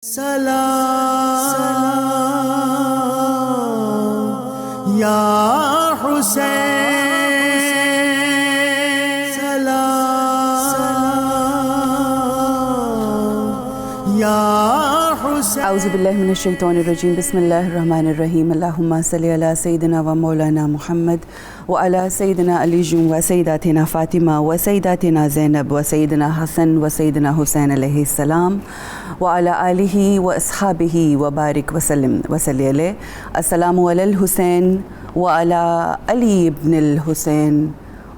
سلام یا حسین، سلام یا حسین۔ اعوذ باللہ من الشیطان الرجیم، بسم اللہ الرحمن الرحیم۔ اللہم صلی علی سیدنا و مولانا محمد وعلی سیدنا علی و سیداتنا فاطمہ و سیداتنا زینب و سیدنا حسن و سیدنا حسین علیہ السلام وعلی آلہ و اصحابہ وبارک وسلم وصلی علیہ۔ السلام علی الحسین وعلی علی ابن الحسین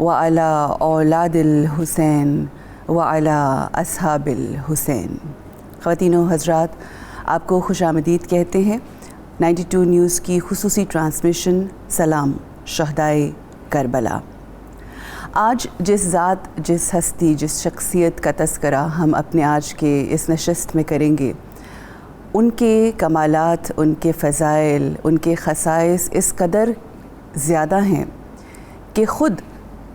وعلی اولاد الحسین وعلی اصحاب الحسین۔ خواتین و حضرات، آپ کو خوش آمدید کہتے ہیں 92 نیوز کی خصوصی ٹرانسمیشن سلام شہدائے کربلا۔ آج جس ذات، جس ہستی، جس شخصیت کا تذکرہ ہم اپنے آج کے اس نشست میں کریں گے، ان کے کمالات، ان کے فضائل، ان کے خصائص اس قدر زیادہ ہیں کہ خود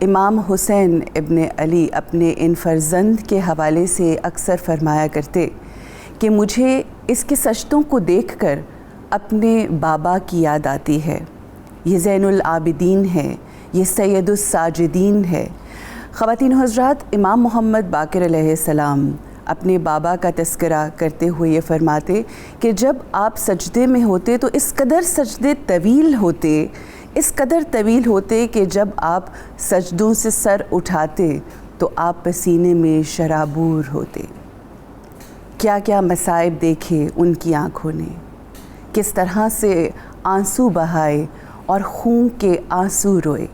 امام حسین ابن علی اپنے ان فرزند کے حوالے سے اکثر فرمایا کرتے کہ مجھے اس کے سجدوں کو دیکھ کر اپنے بابا کی یاد آتی ہے۔ یہ زین العابدین ہے، یہ سید الساجدین ہے۔ خواتین و حضرات، امام محمد باقر علیہ السلام اپنے بابا کا تذکرہ کرتے ہوئے یہ فرماتے کہ جب آپ سجدے میں ہوتے تو اس قدر سجدے طویل ہوتے، اس قدر طویل ہوتے کہ جب آپ سجدوں سے سر اٹھاتے تو آپ پسینے میں شرابور ہوتے۔ کیا کیا مصائب دیکھے ان کی آنکھوں نے، کس طرح سے آنسو بہائے اور خون کے آنسو روئے۔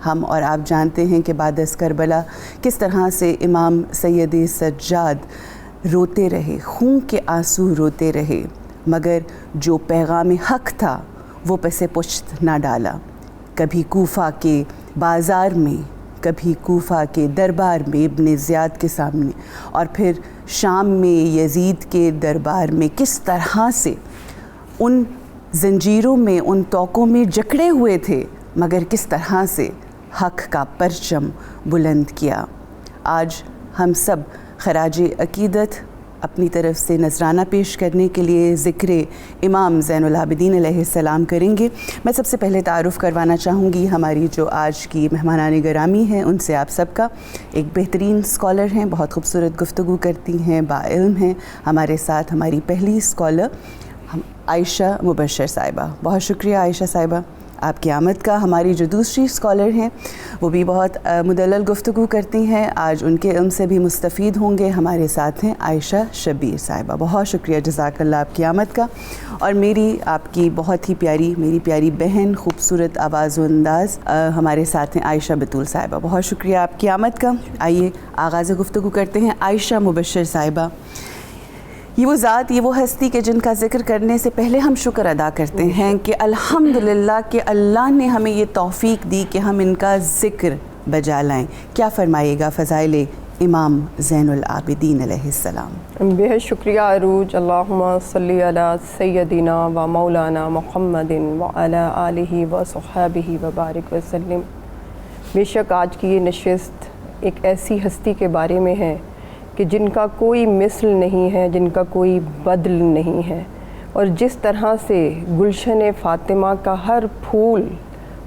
ہم اور آپ جانتے ہیں کہ بعد از کربلا کس طرح سے امام سید سجاد روتے رہے، خون کے آنسو روتے رہے، مگر جو پیغام حق تھا وہ پس پشت نہ ڈالا۔ کبھی کوفہ کے بازار میں، کبھی کوفہ کے دربار میں ابن زیاد کے سامنے، اور پھر شام میں یزید کے دربار میں کس طرح سے ان زنجیروں میں، ان توقوں میں جکڑے ہوئے تھے، مگر کس طرح سے حق کا پرچم بلند کیا۔ آج ہم سب خراج عقیدت اپنی طرف سے نذرانہ پیش کرنے کے لیے ذکر امام زین العابدین علیہ السلام کریں گے۔ میں سب سے پہلے تعارف کروانا چاہوں گی ہماری جو آج کی مہمانان گرامی ہیں ان سے، آپ سب کا۔ ایک بہترین اسکالر ہیں، بہت خوبصورت گفتگو کرتی ہیں، باعلم ہیں۔ ہمارے ساتھ ہماری پہلی اسکالر عائشہ مبشر صاحبہ، بہت شکریہ عائشہ صاحبہ آپ کی آمد کا۔ ہماری جو دوسری اسکالر ہیں وہ بھی بہت مدلل گفتگو کرتی ہیں، آج ان کے علم سے بھی مستفید ہوں گے۔ ہمارے ساتھ ہیں عائشہ شبیر صاحبہ، بہت شکریہ، جزاک اللہ آپ کی آمد کا۔ اور آپ کی بہت ہی میری پیاری بہن، خوبصورت آواز و انداز، ہمارے ساتھ ہیں عائشہ بطول صاحبہ، بہت شکریہ آپ کی آمد کا۔ آئیے آغاز گفتگو کرتے ہیں۔ عائشہ مبشر صاحبہ، یہ وہ ذات، یہ وہ ہستی کہ جن کا ذکر کرنے سے پہلے ہم شکر ادا کرتے ہیں کہ الحمدللہ کہ اللہ نے ہمیں یہ توفیق دی کہ ہم ان کا ذکر بجا لائیں۔ کیا فرمائیے گا فضائل امام زین العابدین علیہ السلام؟ بہت شکریہ عروج۔ اللہم صلی علی سیدنا و مولانا محمد وعلی آلہ و صحابہ وبارک وسلم۔ بے شک آج کی یہ نشست ایک ایسی ہستی کے بارے میں ہے کہ جن کا کوئی مثل نہیں ہے، جن کا کوئی بدل نہیں ہے، اور جس طرح سے گلشن فاطمہ کا ہر پھول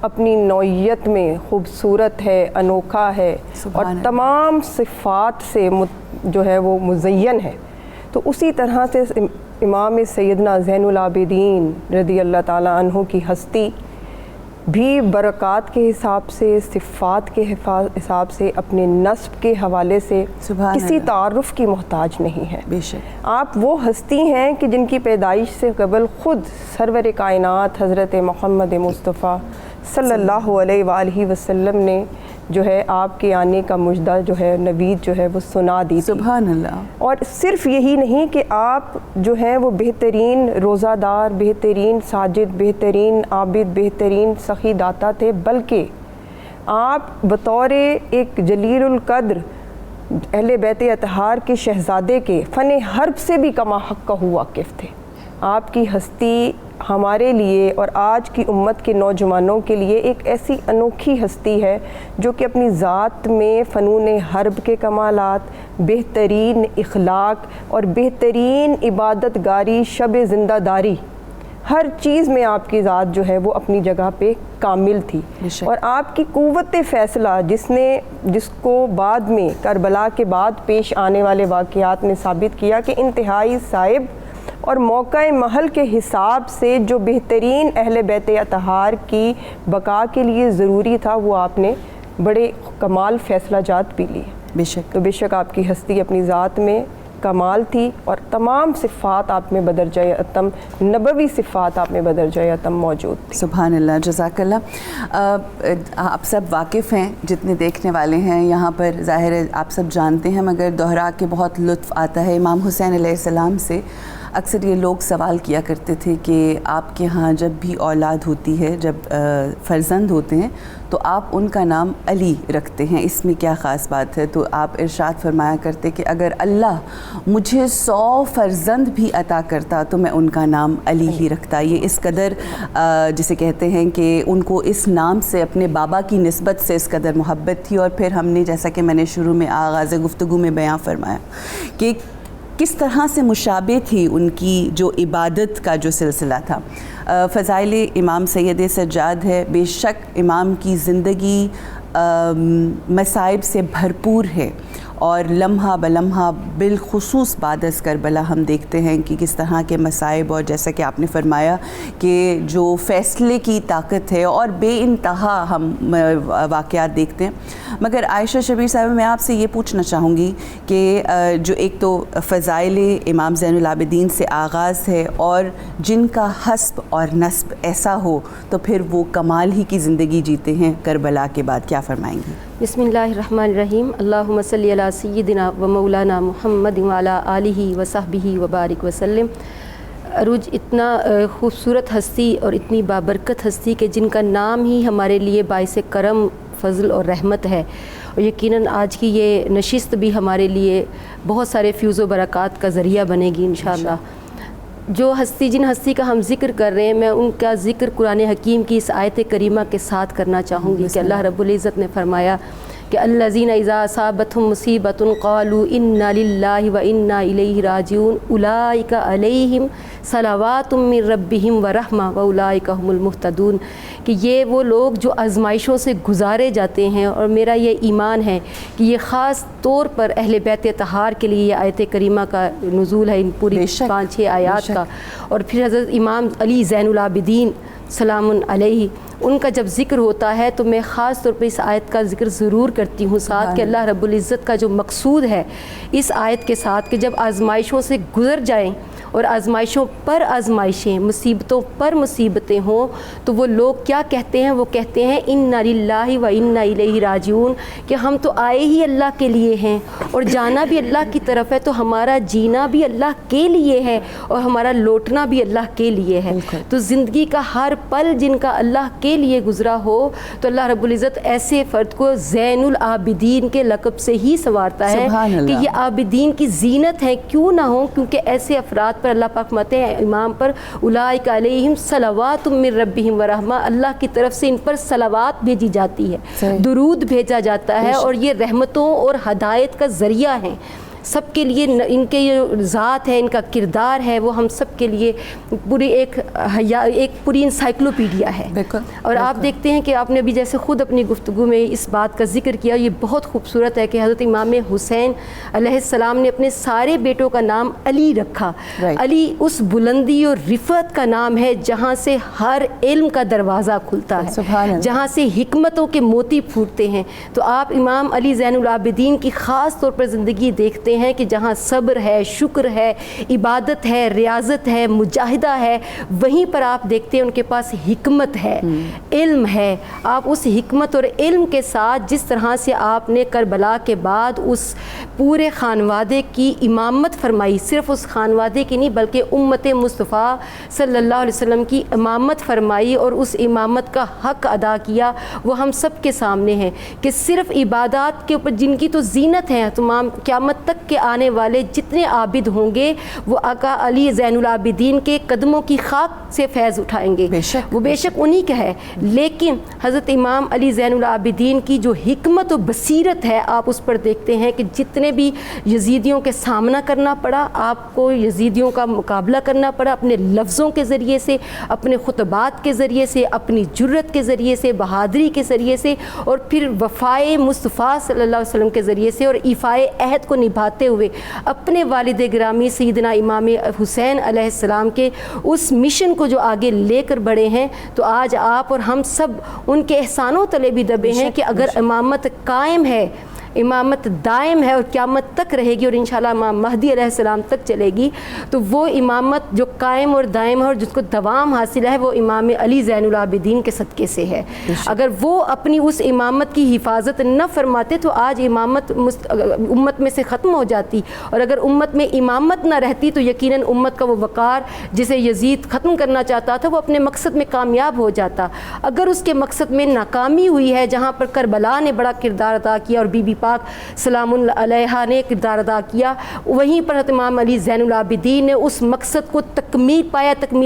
اپنی نوعیت میں خوبصورت ہے، انوکھا ہے، اور تمام صفات سے جو ہے وہ مزین ہے، تو اسی طرح سے امام سیدنا زین العابدین رضی اللہ تعالیٰ عنہ کی ہستی بھی برکات کے حساب سے، صفات کے حساب سے، اپنے نسب کے حوالے سے کسی تعارف کی محتاج نہیں ہے۔ بے شک آپ وہ ہستی ہیں کہ جن کی پیدائش سے قبل خود سرور کائنات حضرت محمد مصطفیٰ صلی اللہ علیہ وآلہ وسلم نے جو ہے آپ کے آنے کا مژدہ جو ہے نوید جو ہے وہ سنا دی تھی۔ سبحان اللہ۔ اور صرف یہی نہیں کہ آپ جو ہیں وہ بہترین روزہ دار، بہترین ساجد، بہترین عابد، بہترین سخی داتا تھے، بلکہ آپ بطور ایک جلیل القدر اہل بیت اطہار کے شہزادے کے فن حرب سے بھی کما حق کا واقف تھے۔ آپ کی ہستی ہمارے لیے اور آج کی امت کے نوجوانوں کے لیے ایک ایسی انوکھی ہستی ہے جو کہ اپنی ذات میں فنون حرب کے کمالات، بہترین اخلاق اور بہترین عبادت گاری، شب زندہ داری، ہر چیز میں آپ کی ذات جو ہے وہ اپنی جگہ پہ کامل تھی. اور آپ کی قوت فیصلہ جس کو بعد میں کربلا کے بعد پیش آنے والے واقعات نے ثابت کیا کہ انتہائی صائب اور موقع محل کے حساب سے جو بہترین اہل بیت اطہار کی بقا کے لیے ضروری تھا وہ آپ نے بڑے کمال فیصلہ جات پی لیے. بے شک. تو بے شک آپ کی ہستی اپنی ذات میں کمال تھی اور تمام صفات آپ میں بدرجہ اتم، نبوی صفات آپ میں بدرجہ اتم موجود تھی. سبحان اللہ، جزاک اللہ. آپ سب واقف ہیں، جتنے دیکھنے والے ہیں یہاں پر، ظاہر ہے آپ سب جانتے ہیں، مگر دوہرا کے بہت لطف آتا ہے. امام حسین علیہ السلام سے اکثر یہ لوگ سوال کیا کرتے تھے کہ آپ کے ہاں جب بھی اولاد ہوتی ہے، جب فرزند ہوتے ہیں تو آپ ان کا نام علی رکھتے ہیں، اس میں کیا خاص بات ہے؟ تو آپ ارشاد فرمایا کرتے کہ اگر اللہ مجھے 100 فرزند بھی عطا کرتا تو میں ان کا نام علی ہی رکھتا. یہ اس قدر جسے کہتے ہیں کہ ان کو اس نام سے اپنے بابا کی نسبت سے اس قدر محبت تھی. اور پھر ہم نے، جیسا کہ میں نے شروع میں آغاز گفتگو میں بیان فرمایا کہ کس طرح سے مشابہ تھی ان کی جو عبادت کا جو سلسلہ تھا. فضائل امام سید سجاد ہے، بے شک امام کی زندگی مصائب سے بھرپور ہے، اور لمحہ بلمحہ بالخصوص بعد از کربلا ہم دیکھتے ہیں کہ کس طرح کے مصائب، اور جیسا کہ آپ نے فرمایا کہ جو فیصلے کی طاقت ہے اور بے انتہا ہم واقعات دیکھتے ہیں. مگر عائشہ شبیر صاحب، میں آپ سے یہ پوچھنا چاہوں گی کہ جو ایک تو فضائل امام زین العابدین سے آغاز ہے، اور جن کا حسب اور نسب ایسا ہو تو پھر وہ کمال ہی کی زندگی جیتے ہیں کربلا کے بعد، کیا فرمائیں گی؟ بسم اللہ الرحمن الرحیم. اللہم صلی علی سیدنا و مولانا محمد وعلی آلہ و صحبہ وبارک وسلم. عروج، اتنا خوبصورت ہستی اور اتنی بابرکت ہستی کہ جن کا نام ہی ہمارے لیے باعث کرم، فضل اور رحمت ہے، اور یقیناً آج کی یہ نشست بھی ہمارے لیے بہت سارے فیوز و برکات کا ذریعہ بنے گی انشاءاللہ. جن ہستی کا ہم ذکر کر رہے ہیں، میں ان کا ذکر قرآن حکیم کی اس آیت کریمہ کے ساتھ کرنا چاہوں گی کہ اللہ رب العزت نے فرمایا کہ الذین اذا اصابتهم مصیبۃ قالوا انا للہ و انا الیہ راجعون اولئک علیہم صلوات من ربہم ورحمہ واولئک هم المہتدون. کہ یہ وہ لوگ جو آزمائشوں سے گزارے جاتے ہیں، اور میرا یہ ایمان ہے کہ یہ خاص طور پر اہل بیت اطہار کے لیے یہ آیت کریمہ کا نزول ہے، ان پوری 5-6 آیات کا. اور پھر حضرت امام علی زین العابدین سلام علیہ، ان کا جب ذکر ہوتا ہے تو میں خاص طور پہ اس آیت کا ذکر ضرور کرتی ہوں ساتھ، کہ اللہ رب العزت کا جو مقصود ہے اس آیت کے ساتھ کہ جب آزمائشوں سے گزر جائیں اور آزمائشوں پر آزمائشیں، مصیبتوں پر مصیبتیں ہوں، تو وہ لوگ کیا کہتے ہیں؟ وہ کہتے ہیں انا للہ و انا الیہ راجعون، کہ ہم تو آئے ہی اللہ کے لیے ہیں اور جانا بھی اللہ کی طرف ہے، تو ہمارا جینا بھی اللہ کے لیے ہے اور ہمارا لوٹنا بھی اللہ کے لیے ہے. تو زندگی کا ہر پل جن کا اللہ کے لیے گزرا ہو تو اللہ رب العزت ایسے فرد کو زین العابدین کے لقب سے ہی سنوارتا ہے کہ یہ عابدین کی زینت ہے. کیوں نہ ہو؟ کیونکہ ایسے افراد پر اللہ پاک فرماتے ہیں امام پر اولئک علیہم صلوات من ربہم ورحمہ، اللہ کی طرف سے ان پر صلوات بھیجی جاتی ہے، درود بھیجا جاتا ہے، اور یہ رحمتوں اور ہدایت کا ذریعہ ہیں سب کے لیے. ان کے یہ ذات ہے، ان کا کردار ہے، وہ ہم سب کے لیے پوری ایک پوری انسائکلوپیڈیا ہے. اور آپ دیکھتے ہیں کہ آپ نے ابھی جیسے خود اپنی گفتگو میں اس بات کا ذکر کیا، یہ بہت خوبصورت ہے کہ حضرت امام حسین علیہ السلام نے اپنے سارے بیٹوں کا نام علی رکھا. علی اس بلندی اور رفعت کا نام ہے جہاں سے ہر علم کا دروازہ کھلتا ہے، جہاں سے حکمتوں کے موتی پھوٹتے ہیں. تو آپ امام علی زین العابدین کی خاص طور پر زندگی دیکھتے ہیں کہ جہاں صبر ہے، شکر ہے، عبادت ہے، ریاضت ہے، مجاہدہ ہے، وہیں پر آپ دیکھتے ہیں ان کے پاس حکمت ہے، علم ہے. آپ اس حکمت اور علم کے ساتھ جس طرح سے آپ نے کربلا کے بعد اس پورے خانوادے کی امامت فرمائی، صرف اس خانوادے کی نہیں بلکہ امت مصطفیٰ صلی اللہ علیہ وسلم کی امامت فرمائی اور اس امامت کا حق ادا کیا، وہ ہم سب کے سامنے ہے کہ صرف عبادات کے اوپر جن کی تو زینت ہے تمام قیامت تک کے آنے والے جتنے عابد ہوں گے وہ آقا علی زین العابدین کے قدموں کی خاک سے فیض اٹھائیں گے، وہ بے شک انہی کا ہے، لیکن حضرت امام علی زین العابدین کی جو حکمت و بصیرت ہے آپ اس پر دیکھتے ہیں کہ جتنے بھی یزیدیوں کے سامنا کرنا پڑا، آپ کو یزیدیوں کا مقابلہ کرنا پڑا اپنے لفظوں کے ذریعے سے، اپنے خطبات کے ذریعے سے، اپنی جرت کے ذریعے سے، بہادری کے ذریعے سے، اور پھر وفائے مصطفیٰ صلی اللہ علیہ وسلم کے ذریعے سے، اور ایفائے عہد کو نبھاتے ہوئے اپنے والد گرامی سیدنا امام حسین علیہ السلام کے اس مشن کو جو آگے لے کر بڑھے ہیں، تو آج آپ اور ہم سب ان کے احسانوں تلے بھی دبے ہیں کہ اگر امامت قائم ہے، امامت دائم ہے اور قیامت تک رہے گی، اور انشاءاللہ امام مہدی علیہ السلام تک چلے گی، تو وہ امامت جو قائم اور دائم ہے اور جس کو دوام حاصل ہے وہ امام علی زین العابدین کے صدقے سے ہے۔ اگر وہ اپنی اس امامت کی حفاظت نہ فرماتے تو آج امامت امت میں سے ختم ہو جاتی، اور اگر امت میں امامت نہ رہتی تو یقیناً امت کا وہ وقار جسے یزید ختم کرنا چاہتا تھا وہ اپنے مقصد میں کامیاب ہو جاتا۔ اگر اس کے مقصد میں ناکامی ہوئی ہے، جہاں پر کربلا نے بڑا کردار ادا کیا اور بی بی پاک سلام اللہ علیہا نے کردار ادا کیا، وہیں پر امام علی زین العابدین نے اس مقصد کو تکمیل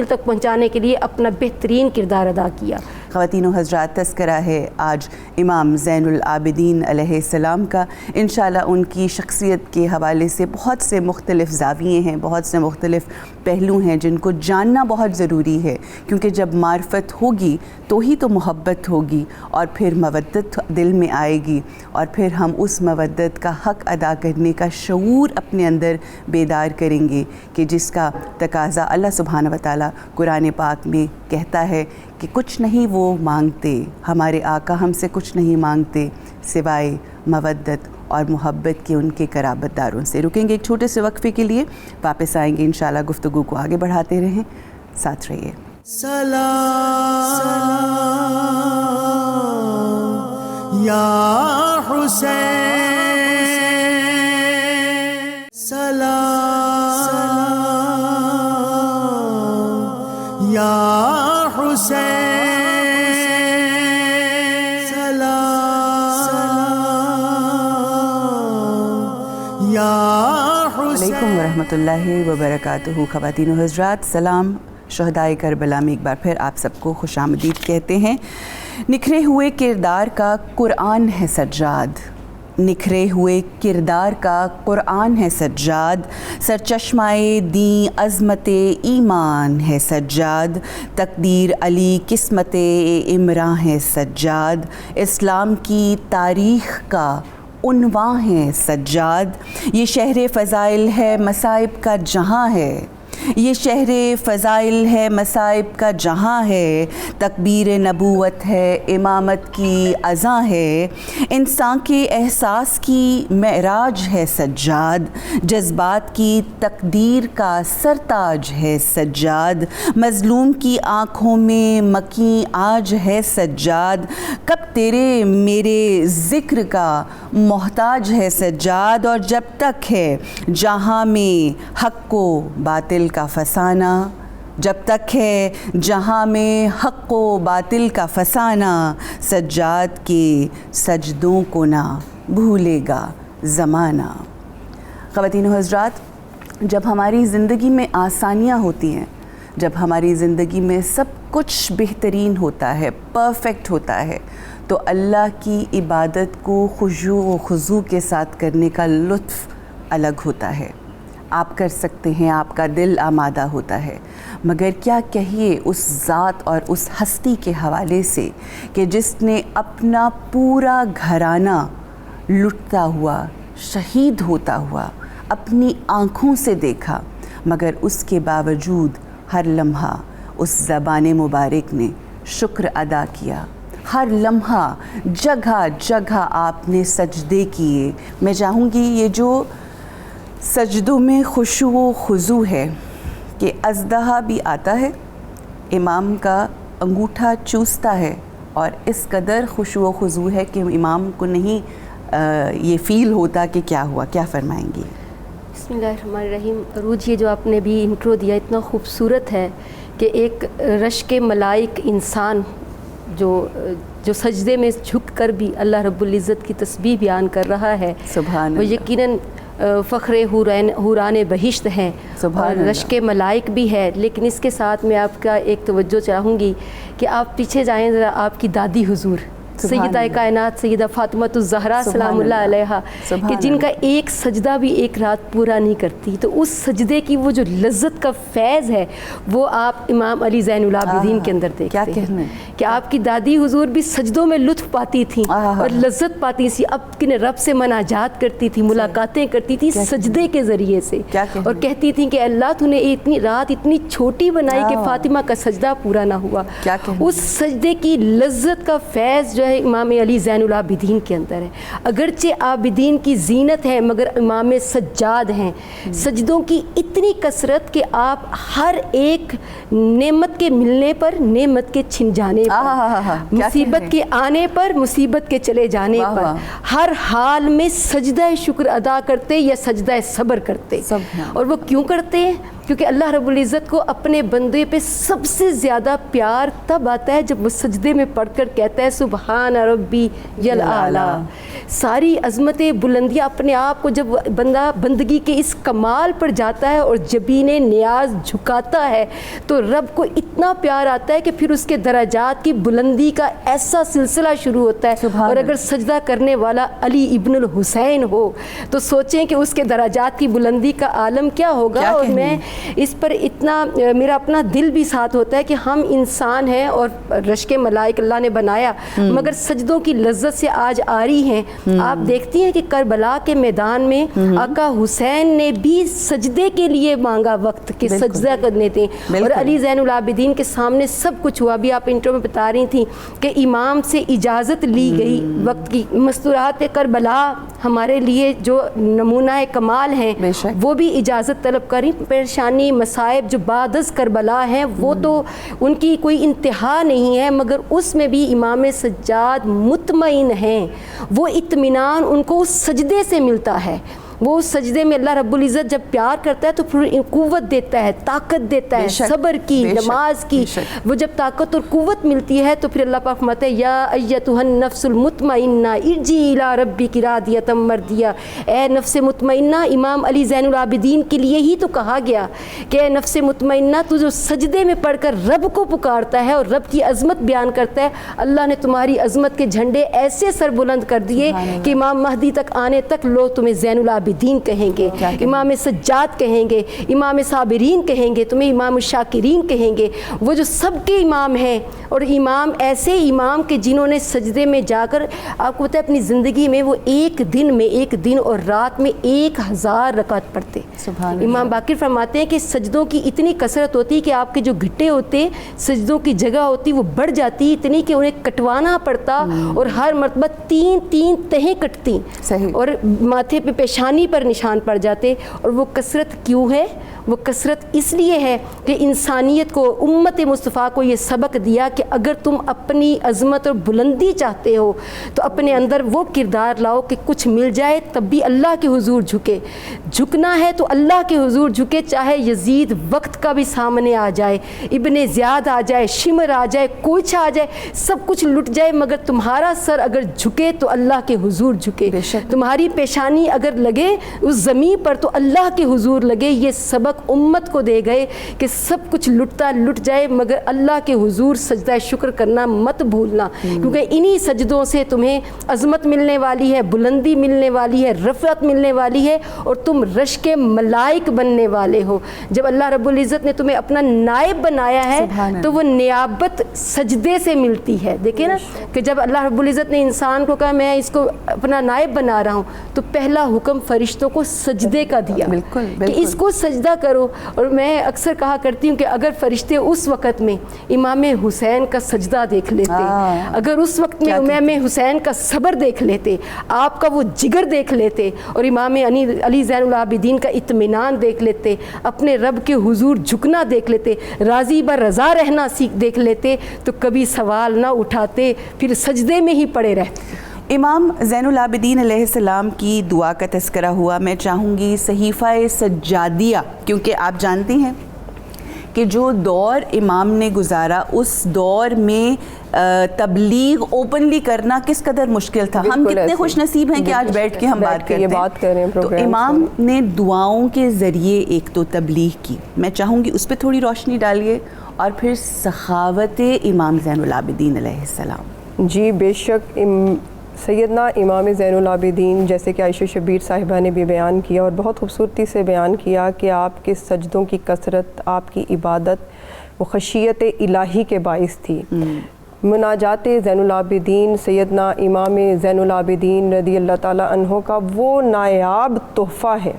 تک پہنچانے کے لیے اپنا بہترین کردار ادا کیا۔ خواتین و حضرات، تذکرہ ہے آج امام زین العابدین علیہ السلام کا۔ انشاءاللہ ان کی شخصیت کے حوالے سے بہت سے مختلف زاویے ہیں، بہت سے مختلف پہلو ہیں جن کو جاننا بہت ضروری ہے، کیونکہ جب معرفت ہوگی تو ہی تو محبت ہوگی، اور پھر مودت دل میں آئے گی، اور پھر ہم اس مودت کا حق ادا کرنے کا شعور اپنے اندر بیدار کریں گے، کہ جس کا تقاضا اللہ سبحانہ وتعالیٰ قرآن پاک میں کہتا ہے کہ کچھ نہیں وہ مانگتے، ہمارے آقا ہم سے کچھ نہیں مانگتے سوائے مودت اور محبت کے ان کے قرابت داروں سے۔ رکیں گے ایک چھوٹے سے وقفے کے لیے، واپس آئیں گے انشاءاللہ گفتگو کو آگے بڑھاتے رہیں، ساتھ رہیے۔ سلام یا حسین، سلام یا حسین، یا حسین۔ علیکم ورحمۃ اللہ وبرکاتہ۔ خواتین و حضرات، سلام۔ شہدائے کربلا میں ایک بار پھر آپ سب کو خوش آمدید کہتے ہیں۔ نکھرے ہوئے کردار کا قرآن ہے سجاد، نکھرے ہوئے کردار کا قرآن ہے سجاد، سرچشمائے دین عظمت ایمان ہے سجاد، تقدیر علی قسمت عمراں ہے سجاد، اسلام کی تاریخ کا عنواں ہے سجاد، یہ شہر فضائل ہے مصائب کا جہاں ہے، یہ شہر فضائل ہے مصائب کا جہاں ہے، تکبیر نبوت ہے امامت کی اذاں ہے، انسان کے احساس کی معراج ہے سجاد، جذبات کی تقدیر کا سرتاج ہے سجاد، مظلوم کی آنکھوں میں مکیں آج ہے سجاد، کب تیرے میرے ذکر کا محتاج ہے سجاد، اور جب تک ہے جہاں میں حق و باطل کا فسانہ، جب تک ہے جہاں میں حق و باطل کا فسانہ، سجاد کے سجدوں کو نہ بھولے گا زمانہ۔ خواتین و حضرات، جب ہماری زندگی میں آسانیاں ہوتی ہیں، جب ہماری زندگی میں سب کچھ بہترین ہوتا ہے، پرفیکٹ ہوتا ہے، تو اللہ کی عبادت کو خشوع و خضوع کے ساتھ کرنے کا لطف الگ ہوتا ہے۔ آپ کر سکتے ہیں، آپ کا دل آمادہ ہوتا ہے، مگر کیا کہیے اس ذات اور اس ہستی کے حوالے سے کہ جس نے اپنا پورا گھرانہ لٹتا ہوا، شہید ہوتا ہوا اپنی آنکھوں سے دیکھا، مگر اس کے باوجود ہر لمحہ اس زبان مبارک نے شکر ادا کیا، ہر لمحہ جگہ جگہ آپ نے سجدے کیے۔ میں چاہوں گی یہ جو سجدوں میں خشوع و خضوع ہے کہ اژدہا بھی آتا ہے، امام کا انگوٹھا چوستا ہے، اور اس قدر خشوع و خضوع ہے کہ امام کو نہیں یہ فیل ہوتا کہ کیا ہوا۔ کیا فرمائیں گی؟ بسم اللہ الرحمن الرحیم۔ عروج، یہ جو آپ نے بھی انٹرو دیا اتنا خوبصورت ہے کہ ایک رشک ملائک انسان جو سجدے میں جھک کر بھی اللہ رب العزت کی تسبیح بیان کر رہا ہے، سبحان وہ اللہ۔ یقیناً فخر حوران بہشت ہیں اور رشک ملائک بھی ہے. لیکن اس کے ساتھ میں آپ کا ایک توجہ چاہوں گی کہ آپ پیچھے جائیں ذرا. آپ کی دادی حضور سیدہ کائنات سیدہ فاطمۃ الزہرا سلام اللہ علیہا کہ جن کا ایک سجدہ بھی ایک رات پورا نہیں کرتی, تو اس سجدے کی وہ جو لذت کا فیض ہے وہ آپ امام علی زین العابدین کے اندر دیکھتے ہیں کہ آپ کی دادی حضور بھی سجدوں میں لطف پاتی تھیں اور لذت پاتی تھیں, اپنے رب سے مناجات کرتی تھی, ملاقاتیں کرتی تھی سجدے کے ذریعے سے, اور کہتی تھیں کہ اللہ تو نے اتنی رات اتنی چھوٹی بنائی کہ فاطمہ کا سجدہ پورا نہ ہوا. اس سجدے کی لذت کا فیض جو امام علی زین العابدین کے اندر ہے. اگرچہ عابدین کی زینت ہے مگر امام سجاد ہیں. سجدوں کی اتنی کثرت کہ آپ ہر ایک نعمت کے ملنے پر, نعمت کے چھن جانے پر, مصیبت کے آنے پر, مصیبت کے چلے جانے پر, ہر حال میں سجدہ شکر ادا کرتے یا سجدہ صبر کرتے. اور وہ کیوں کرتے ہیں؟ کیونکہ اللہ رب العزت کو اپنے بندے پہ سب سے زیادہ پیار تب آتا ہے جب وہ سجدے میں پڑھ کر کہتا ہے سبحان ربی الاعلیٰ. ساری عظمتیں بلندیاں اپنے آپ کو جب بندہ بندگی کے اس کمال پر جاتا ہے اور جبین نیاز جھکاتا ہے تو رب کو اتنا پیار آتا ہے کہ پھر اس کے درجات کی بلندی کا ایسا سلسلہ شروع ہوتا ہے. اور اگر سجدہ کرنے والا علی ابن الحسین ہو تو سوچیں کہ اس کے درجات کی بلندی کا عالم کیا ہوگا. اور میں اس پر اتنا میرا اپنا دل بھی ساتھ ہوتا ہے کہ ہم انسان ہیں اور رشک ملائک اللہ نے بنایا مگر سجدوں کی لذت سے آج آ رہی ہیں. آپ دیکھتی ہیں کہ کربلا کے میدان میں آقا حسین نے بھی سجدے کے لیے مانگا وقت کہ سجدہ کرنے تھے, اور علی زین العابدین کے سامنے سب کچھ ہوا. بھی آپ انٹرو میں بتا رہی تھیں کہ امام سے اجازت لی گئی وقت کی. مستورات کربلا ہمارے لیے جو نمونہ کمال ہیں وہ بھی اجازت طلب کریں. پریشانی مصائب جو بعد از کربلا ہیں وہ تو ان کی کوئی انتہا نہیں ہے, مگر اس میں بھی امام سجاد مطمئن ہیں. وہ اطمینان ان کو اس سجدے سے ملتا ہے. وہ اس سجدے میں اللہ رب العزت جب پیار کرتا ہے تو پھر قوت دیتا ہے, طاقت دیتا ہے, صبر کی, نماز کی. وہ جب طاقت اور قوت ملتی ہے تو پھر اللہ پاک فرماتا ہے یا ایتھا النفس المطمئنہ ارجعی الی ربک راضیۃ مرضیہ. اے نفس مطمئنہ, امام علی زین العابدین کے لیے ہی تو کہا گیا کہ اے نفس مطمئنہ تو جو سجدے میں پڑھ کر رب کو پکارتا ہے اور رب کی عظمت بیان کرتا ہے, اللہ نے تمہاری عظمت کے جھنڈے ایسے سر بلند کر دیے کہ امام مہدی تک آنے تک لوگ تمہیں زین العابدین کہیں گے, امام سجاد کہیں گے, امام صابرین کہیں گے, تمہیں امام الشاکرین کہیں گے. وہ جو سب کے امام ہیں, اور امام ایسے امام کہ جنہوں نے سجدے میں جا کر آپ کو پتہ ہے اپنی زندگی میں وہ ایک دن اور رات میں 1000 رکعت پڑھتے. امام باقر فرماتے ہیں کہ سجدوں کی اتنی کثرت ہوتی کہ آپ کے جو گھٹے ہوتے, سجدوں کی جگہ ہوتی وہ بڑھ جاتی اتنی کہ انہیں کٹوانا پڑتا, اور ہر مرتبہ 3 تہیں کٹتی اور ماتھے پہ پیشانی پر نشان پڑ جاتے. اور وہ کثرت کیوں ہے؟ وہ کثرت اس لیے ہے کہ انسانیت کو, امت مصطفیٰ کو یہ سبق دیا کہ اگر تم اپنی عظمت اور بلندی چاہتے ہو تو اپنے اندر وہ کردار لاؤ کہ کچھ مل جائے تب بھی اللہ کے حضور جھکے. جھکنا ہے تو اللہ کے حضور جھکے, چاہے یزید وقت کا بھی سامنے آ جائے, ابن زیاد آ جائے, شمر آ جائے, کوئی آ جائے, سب کچھ لٹ جائے, مگر تمہارا سر اگر جھکے تو اللہ کے حضور جھکے. تمہاری پیشانی اگر لگے اس زمین پر تو اللہ کے حضور لگے. یہ سبق امت کو دے گئے کہ سب کچھ لٹ جائے مگر اللہ کے حضور سجدہ شکر کرنا مت بھولنا, کیونکہ انہی سجدوں سے تمہیں عظمت ملنے والی ہے, بلندی ملنے والی ہے, رفعت ملنے والی ہے, اور تم رشک ملائک بننے والے ہو. جب اللہ رب العزت نے تمہیں اپنا نائب بنایا ہے تو وہ نیابت سجدے سے ملتی ہے. دیکھیں نا کہ جب اللہ رب العزت نے انسان کو کہا میں اس کو اپنا نائب بنا رہا ہوں تو پہلا حکم فرشتوں کو سجدے کا دیا کہ اس کو سجدہ کرو. اور میں اکثر کہا کرتی ہوں کہ اگر فرشتے اس وقت میں امام حسین کا سجدہ دیکھ لیتے, اگر اس وقت میں امام حسین کا صبر دیکھ لیتے, آپ کا وہ جگر دیکھ لیتے, اور امام علی زین العابدین کا اطمینان دیکھ لیتے, اپنے رب کے حضور جھکنا دیکھ لیتے, راضی بر رضا رہنا دیکھ لیتے, تو کبھی سوال نہ اٹھاتے, پھر سجدے میں ہی پڑے رہتے. امام زین العابدین علیہ السلام کی دعا کا تذکرہ ہوا. میں چاہوں گی صحیفہ سجادیہ, کیونکہ آپ جانتی ہیں کہ جو دور امام نے گزارا اس دور میں تبلیغ اوپنلی کرنا کس قدر مشکل تھا. ہم کتنے خوش نصیب ہیں کہ آج بیٹھ کے ہم بات کرتے ہیں. تو امام نے دعاؤں کے ذریعے ایک تو تبلیغ کی, میں چاہوں گی اس پہ تھوڑی روشنی ڈالیے, اور پھر سخاوت امام زین العابدین علیہ السلام. جی بے شک سیدنا امام زین العابدین, جیسے کہ عائشہ شبیر صاحبہ نے بھی بیان کیا اور بہت خوبصورتی سے بیان کیا کہ آپ کے سجدوں کی کثرت, آپ کی عبادت وہ خشیت الہی کے باعث تھی. مناجات زین العابدین سیدنا امام زین العابدین رضی اللہ تعالیٰ عنہ کا وہ نایاب تحفہ ہے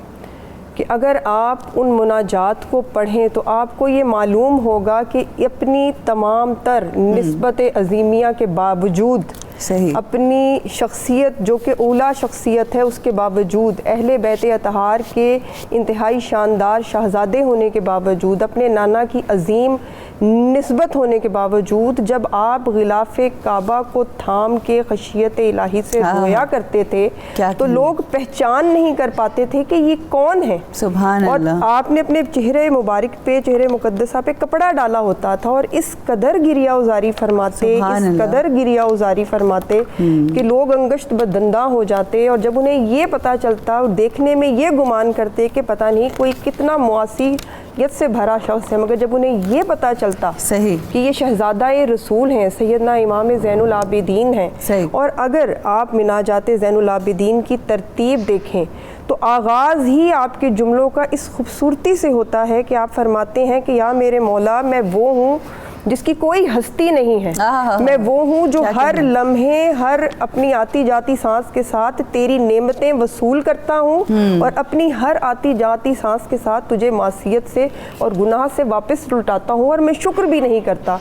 کہ اگر آپ ان مناجات کو پڑھیں تو آپ کو یہ معلوم ہوگا کہ اپنی تمام تر نسبت عظیمیہ کے باوجود, صحیح, اپنی شخصیت جو کہ اولیٰ شخصیت ہے اس کے باوجود, اہل بیت اطہار کے انتہائی شاندار شہزادے ہونے کے باوجود, اپنے نانا کی عظیم نسبت ہونے کے باوجود, جب آپ غلاف کعبہ کو تھام کے خشیت الہی سے رویا کرتے تھے تو لوگ پہچان نہیں کر پاتے تھے کہ یہ کون ہے. سبحان اللہ. اور آپ نے اپنے چہرے مبارک پہ, چہرے مقدسہ پہ کپڑا ڈالا ہوتا تھا اور اس قدر گریہ ازاری فرماتے, اس قدر گریہ ازاری فرماتے کہ لوگ انگشت بدندہ ہو جاتے, اور جب انہیں یہ پتہ چلتا, دیکھنے میں یہ گمان کرتے کہ پتہ نہیں کوئی کتنا معصیت سے بھرا شخص ہے, مگر جب انہیں یہ پتہ چلتا صحیح کہ یہ شہزادہ رسول ہیں, سیدنا امام زین العابدین ہیں. اور اگر آپ مناجات زین العابدین کی ترتیب دیکھیں تو آغاز ہی آپ کے جملوں کا اس خوبصورتی سے ہوتا ہے کہ آپ فرماتے ہیں کہ یا میرے مولا, میں وہ ہوں جس کی کوئی ہستی نہیں ہے, میں وہ ہوں جو ہر لمحے, ہر اپنی آتی جاتی سانس کے ساتھ تیری نعمتیں وصول کرتا ہوں, اور اپنی ہر آتی جاتی سانس کے ساتھ تجھے معصیت سے اور گناہ سے واپس لوٹاتا ہوں, اور میں شکر بھی نہیں کرتا.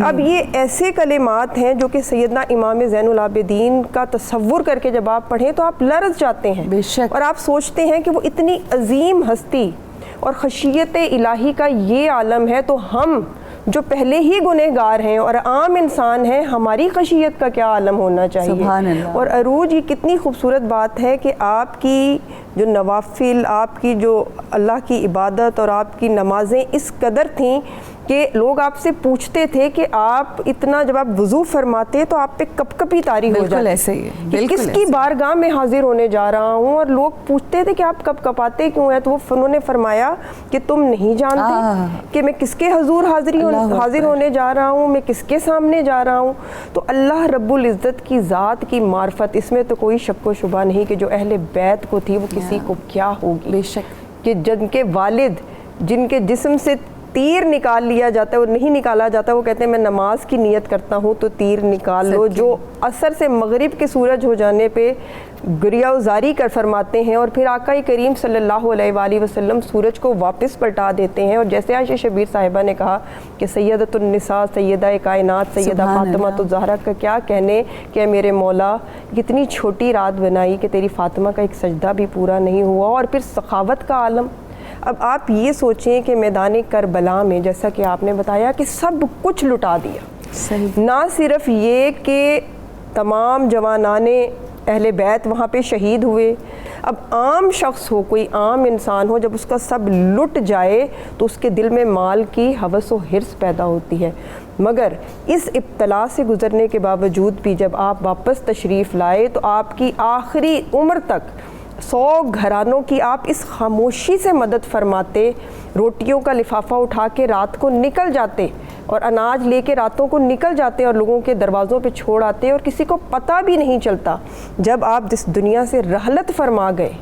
اب یہ ایسے کلمات ہیں جو کہ سیدنا امام زین العابدین کا تصور کر کے جب آپ پڑھیں تو آپ لرز جاتے ہیں, اور آپ سوچتے ہیں کہ وہ اتنی عظیم ہستی اور خشیت الہی کا یہ عالم ہے, تو ہم جو پہلے ہی گنہگار ہیں اور عام انسان ہیں, ہماری خشیت کا کیا عالم ہونا چاہیے. سبحان اللہ. اور عروج, یہ کتنی خوبصورت بات ہے کہ آپ کی جو نوافل, آپ کی جو اللہ کی عبادت اور آپ کی نمازیں اس قدر تھیں کہ لوگ آپ سے پوچھتے تھے کہ آپ اتنا, جب آپ وضو فرماتے تو آپ پہ کپ کپی طاری ہو جاتی, ایسے ہی ہے, کس کی بارگاہ میں حاضر ہونے جا رہا ہوں, اور لوگ پوچھتے تھے کہ آپ کپ کپاتے کیوں ہیں, تو انہوں نے فرمایا کہ تم نہیں جانتے کہ میں کس کے حضور حاضر ہونے جا رہا ہوں, میں کس کے سامنے جا رہا ہوں. تو اللہ رب العزت کی ذات کی معرفت, اس میں تو کوئی شک و شبہ نہیں کہ جو اہل بیت کو تھی وہ کسی کو کیا ہوگی. بے شک, کہ جن کے والد, جن کے جسم سے تیر نکال لیا جاتا ہے اور نہیں نکالا جاتا, وہ کہتے ہیں میں نماز کی نیت کرتا ہوں تو تیر نکال لو, جو عصر سے مغرب کے سورج ہو جانے پہ گریہ ازاری کر فرماتے ہیں, اور پھر آقا کریم صلی اللہ علیہ وآلہ وسلم سورج کو واپس پلٹا دیتے ہیں. اور جیسے عائشہ شبیر صاحبہ نے کہا کہ سیدۃ النساء, سیدہ کائنات, سیدہ فاطمہ الزہرا کا کیا کہنے کہ میرے مولا کتنی چھوٹی رات بنائی کہ تیری فاطمہ کا ایک سجدہ بھی پورا نہیں ہوا. اور پھر سخاوت کا عالم. اب آپ یہ سوچیں کہ میدان کربلا میں جیسا کہ آپ نے بتایا کہ سب کچھ لٹا دیا, نہ صرف یہ کہ تمام جوانان اہل بیت وہاں پہ شہید ہوئے, اب عام شخص ہو, کوئی عام انسان ہو, جب اس کا سب لٹ جائے تو اس کے دل میں مال کی ہوس و حرص پیدا ہوتی ہے. مگر اس ابتلا سے گزرنے کے باوجود بھی جب آپ واپس تشریف لائے تو آپ کی آخری عمر تک 100 گھرانوں کی آپ اس خاموشی سے مدد فرماتے, روٹیوں کا لفافہ اٹھا کے رات کو نکل جاتے اور اناج لے کے راتوں کو نکل جاتے اور لوگوں کے دروازوں پہ چھوڑ آتے, اور کسی کو پتہ بھی نہیں چلتا. جب آپ اس دنیا سے رحلت فرما گئے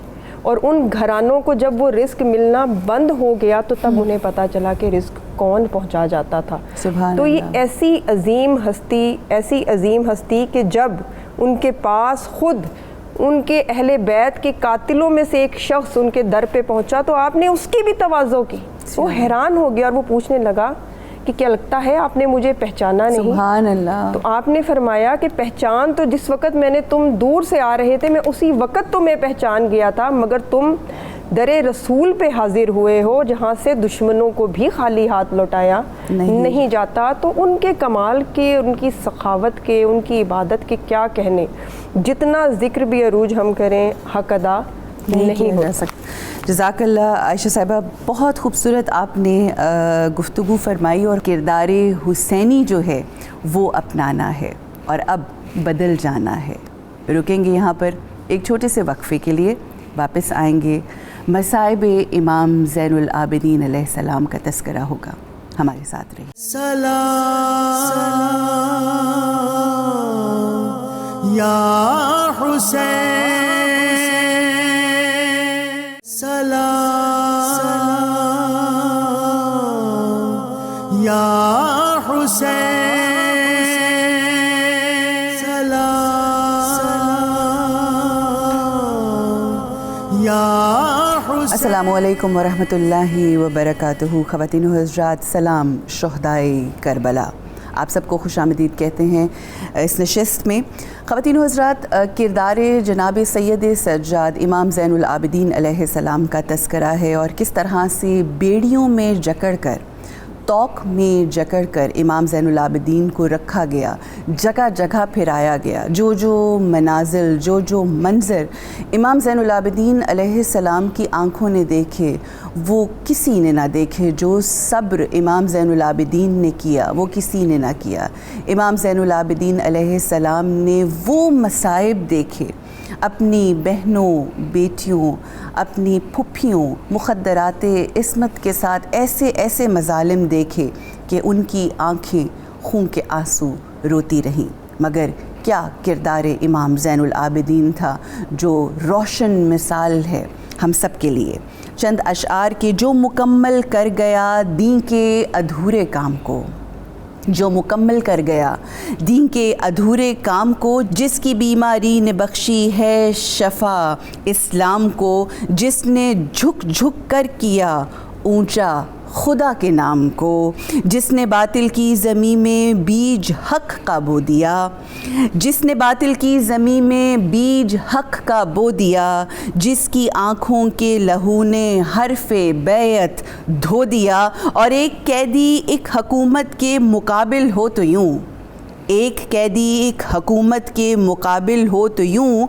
اور ان گھرانوں کو جب وہ رزق ملنا بند ہو گیا تو تب انہیں پتہ چلا کہ رزق کون پہنچا جاتا تھا. تو یہ ایسی عظیم ہستی کہ جب ان کے پاس خود ان کے اہل بیت کے قاتلوں میں سے ایک شخص ان کے در پہ پہنچا تو آپ نے اس کی بھی تواضع کی. وہ حیران ہو گیا اور وہ پوچھنے لگا کہ کیا لگتا ہے آپ نے مجھے پہچانا نہیں؟ سبحان اللہ. تو آپ نے فرمایا کہ پہچان تو جس وقت میں نے تم دور سے آ رہے تھے میں اسی وقت تو میں پہچان گیا تھا, مگر تم در رسول پہ حاضر ہوئے ہو جہاں سے دشمنوں کو بھی خالی ہاتھ لوٹایا نہیں جاتا. تو ان کے کمال کے, ان کی سخاوت کے, ان کی عبادت کے کیا کہنے, جتنا ذکر بھی عروج ہم کریں حق ادا نہیں ہو سکتا. جزاک اللہ عائشہ صاحبہ، بہت خوبصورت آپ نے گفتگو فرمائی، اور کردار حسینی جو ہے وہ اپنانا ہے اور اب بدل جانا ہے۔ رکیں گے یہاں پر ایک چھوٹے سے وقفے کے لیے، واپس آئیں گے، مصائب امام زین العابدین علیہ السلام کا تذکرہ ہوگا، ہمارے ساتھ رہیے۔ سلام یا حسین، سلام یا حسین، سلام یا حسین۔ السلام علیکم ورحمۃ اللہ وبرکاتہ۔ خواتین و حضرات، سلام شہدائے کربلا، آپ سب کو خوش آمدید کہتے ہیں اس نشست میں۔ خواتین و حضرات، کردار جناب سید سجاد امام زین العابدین علیہ السلام کا تذکرہ ہے، اور کس طرح سے بیڑیوں میں جکڑ کر، توق میں جکڑ کر امام زین العابدین کو رکھا گیا، جگہ جگہ پھرایا گیا۔ جو جو منازل، جو جو منظر امام زین العابدین علیہ السلام کی آنکھوں نے دیکھے، وہ کسی نے نہ دیکھے۔ جو صبر امام زین العابدین نے کیا، وہ کسی نے نہ کیا۔ امام زین العابدین علیہ السلام نے وہ مصائب دیکھے، اپنی بہنوں، بیٹیوں، اپنی پھپھیوں، مخدرات عصمت کے ساتھ ایسے ایسے مظالم دیکھے کہ ان کی آنکھیں خون کے آنسو روتی رہیں۔ مگر کیا کردار امام زین العابدین تھا، جو روشن مثال ہے ہم سب کے لیے۔ چند اشعار کے جو مکمل کر گیا دین کے ادھورے کام کو، جو مکمل کر گیا دین کے ادھورے کام کو، جس کی بیماری نے بخشی ہے شفا اسلام کو، جس نے جھک جھک کر کیا اونچا خدا کے نام کو، جس نے باطل کی زمین میں بیج حق کا بو دیا، جس نے باطل کی زمین میں بیج حق کا بو دیا، جس کی آنکھوں کے لہو نے حرف بیعت دھو دیا، اور ایک قیدی ایک حکومت کے مقابل ہو تو یوں، ایک قیدی ایک حکومت کے مقابل ہو تو یوں،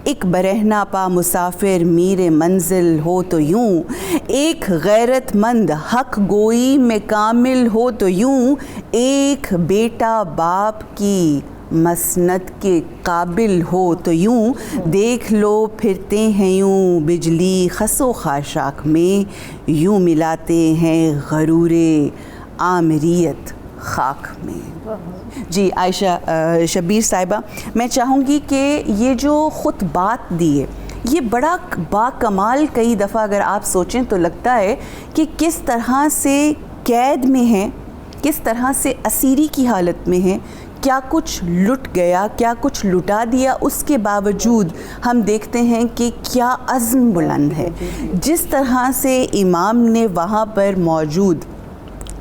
ایک برہنہ پا مسافر میر منزل ہو تو یوں، ایک غیرت مند حق گوئی میں کامل ہو تو یوں، ایک بیٹا باپ کی مسند کے قابل ہو تو یوں، دیکھ لو پھرتے ہیں یوں بجلی خس و خاشاک میں، یوں ملاتے ہیں غرور آمریت خاک میں۔ جی عائشہ شبیر صاحبہ، میں چاہوں گی کہ یہ جو خطبات دیے، یہ بڑا با کمال، کئی دفعہ اگر آپ سوچیں تو لگتا ہے کہ کس طرح سے قید میں ہیں، کس طرح سے اسیری کی حالت میں ہیں، کیا کچھ لٹ گیا، کیا کچھ لٹا دیا، اس کے باوجود ہم دیکھتے ہیں کہ کیا عزم بلند ہے۔ جس طرح سے امام نے وہاں پر موجود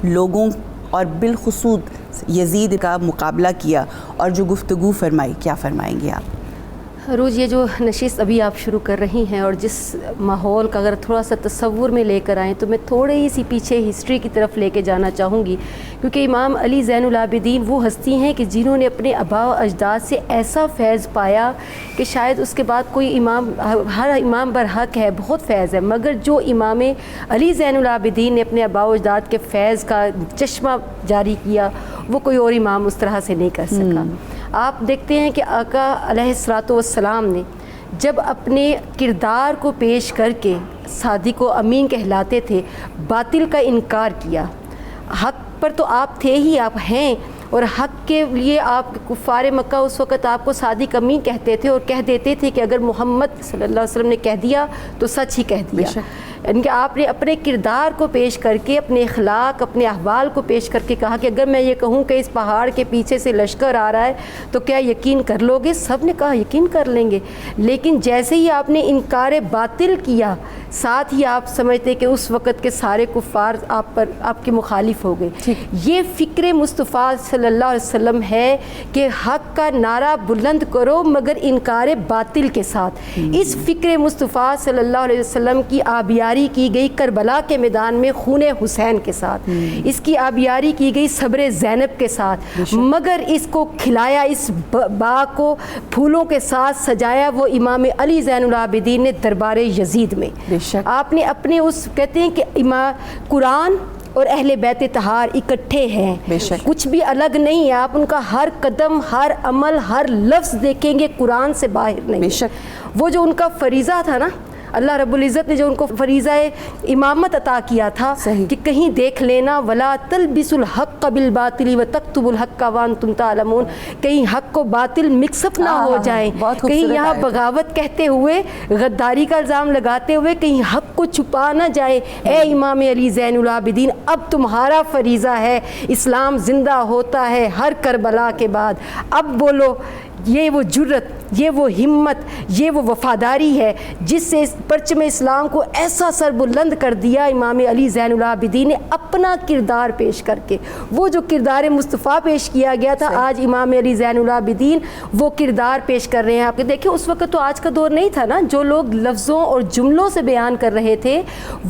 لوگوں اور بالخصوص یزید کا مقابلہ کیا اور جو گفتگو فرمائی، کیا فرمائیں گے آپ؟ روز یہ جو نشست ابھی آپ شروع کر رہی ہیں، اور جس ماحول کا اگر تھوڑا سا تصور میں لے کر آئیں تو میں تھوڑی سی پیچھے ہسٹری کی طرف لے کے جانا چاہوں گی، کیونکہ امام علی زین العابدین وہ ہستی ہیں کہ جنہوں نے اپنے آباء و اجداد سے ایسا فیض پایا کہ شاید اس کے بعد کوئی امام، ہر امام برحق ہے، بہت فیض ہے، مگر جو امام علی زین العابدین نے اپنے آباء و اجداد کے فیض کا چشمہ جاری کیا، وہ کوئی اور امام اس طرح سے نہیں کر سکا۔ آپ دیکھتے ہیں کہ آقا علیہ الصلوۃ والسلام نے جب اپنے کردار کو پیش کر کے صادق و امین کہلاتے تھے، باطل کا انکار کیا۔ حق پر تو آپ تھے ہی، آپ ہیں، اور حق کے لیے آپ کفار مکہ اس وقت آپ کو صادق امین کہتے تھے، اور کہہ دیتے تھے کہ اگر محمد صلی اللہ علیہ وسلم نے کہہ دیا تو سچ ہی کہہ دیا۔ یعنی کہ آپ نے اپنے کردار کو پیش کر کے، اپنے اخلاق، اپنے احوال کو پیش کر کے کہا کہ اگر میں یہ کہوں کہ اس پہاڑ کے پیچھے سے لشکر آ رہا ہے تو کیا یقین کر لو گے؟ سب نے کہا یقین کر لیں گے۔ لیکن جیسے ہی آپ نے انکار باطل کیا، ساتھ ہی آپ سمجھتے کہ اس وقت کے سارے کفار آپ کے مخالف ہو گئے۔ یہ فکر مصطفیٰ صلی اللہ علیہ وسلم ہے کہ حق کا نعرہ بلند کرو مگر انکار باطل کے ساتھ۔ اس فکر مصطفیٰ صلی اللہ علیہ وسلم کی آبیاری آبیاری کی گئی کربلا کے میدان میں خون حسین کے ساتھ، اس کی آبیاری کی گئی صبر زینب کے ساتھ، مگر اس کو کھلایا، اس باغ کو پھولوں کے ساتھ سجایا وہ امام علی زین العابدین نے دربار یزید میں۔ آپ نے اپنے اس کہتے ہیں کہ قرآن اور اہل بیت طہار اکٹھے ہیں، کچھ بھی الگ نہیں ہے، آپ ان کا ہر قدم، ہر عمل، ہر لفظ دیکھیں گے قرآن سے باہر نہیں۔ وہ جو ان کا فریضہ تھا نا، اللہ رب العزت نے جو ان کو فریضہ امامت عطا کیا تھا کہ کہیں دیکھ لینا ولا تلبسوا الحق بالباطل وتکتموا الحق وانتم تعلمون، کہیں حق کو باطل مکس اپ نہ ہو جائیں، کہیں یہاں بغاوت کہتے ہوئے، غداری کا الزام لگاتے ہوئے کہیں حق کو چھپا نہ جائے۔ اے امام علی زین العابدین، اب تمہارا فریضہ ہے، اسلام زندہ ہوتا ہے ہر کربلا کے بعد، اب بولو۔ یہ وہ جرت، یہ وہ ہمت، یہ وہ وفاداری ہے جس سے پرچم اسلام کو ایسا سر بلند کر دیا امام علی زین العابدین نے اپنا کردار پیش کر کے۔ وہ جو کردار مصطفیٰ پیش کیا گیا تھا، آج امام علی زین العابدین وہ کردار پیش کر رہے ہیں۔ آپ دیکھیں اس وقت تو آج کا دور نہیں تھا نا، جو لوگ لفظوں اور جملوں سے بیان کر رہے تھے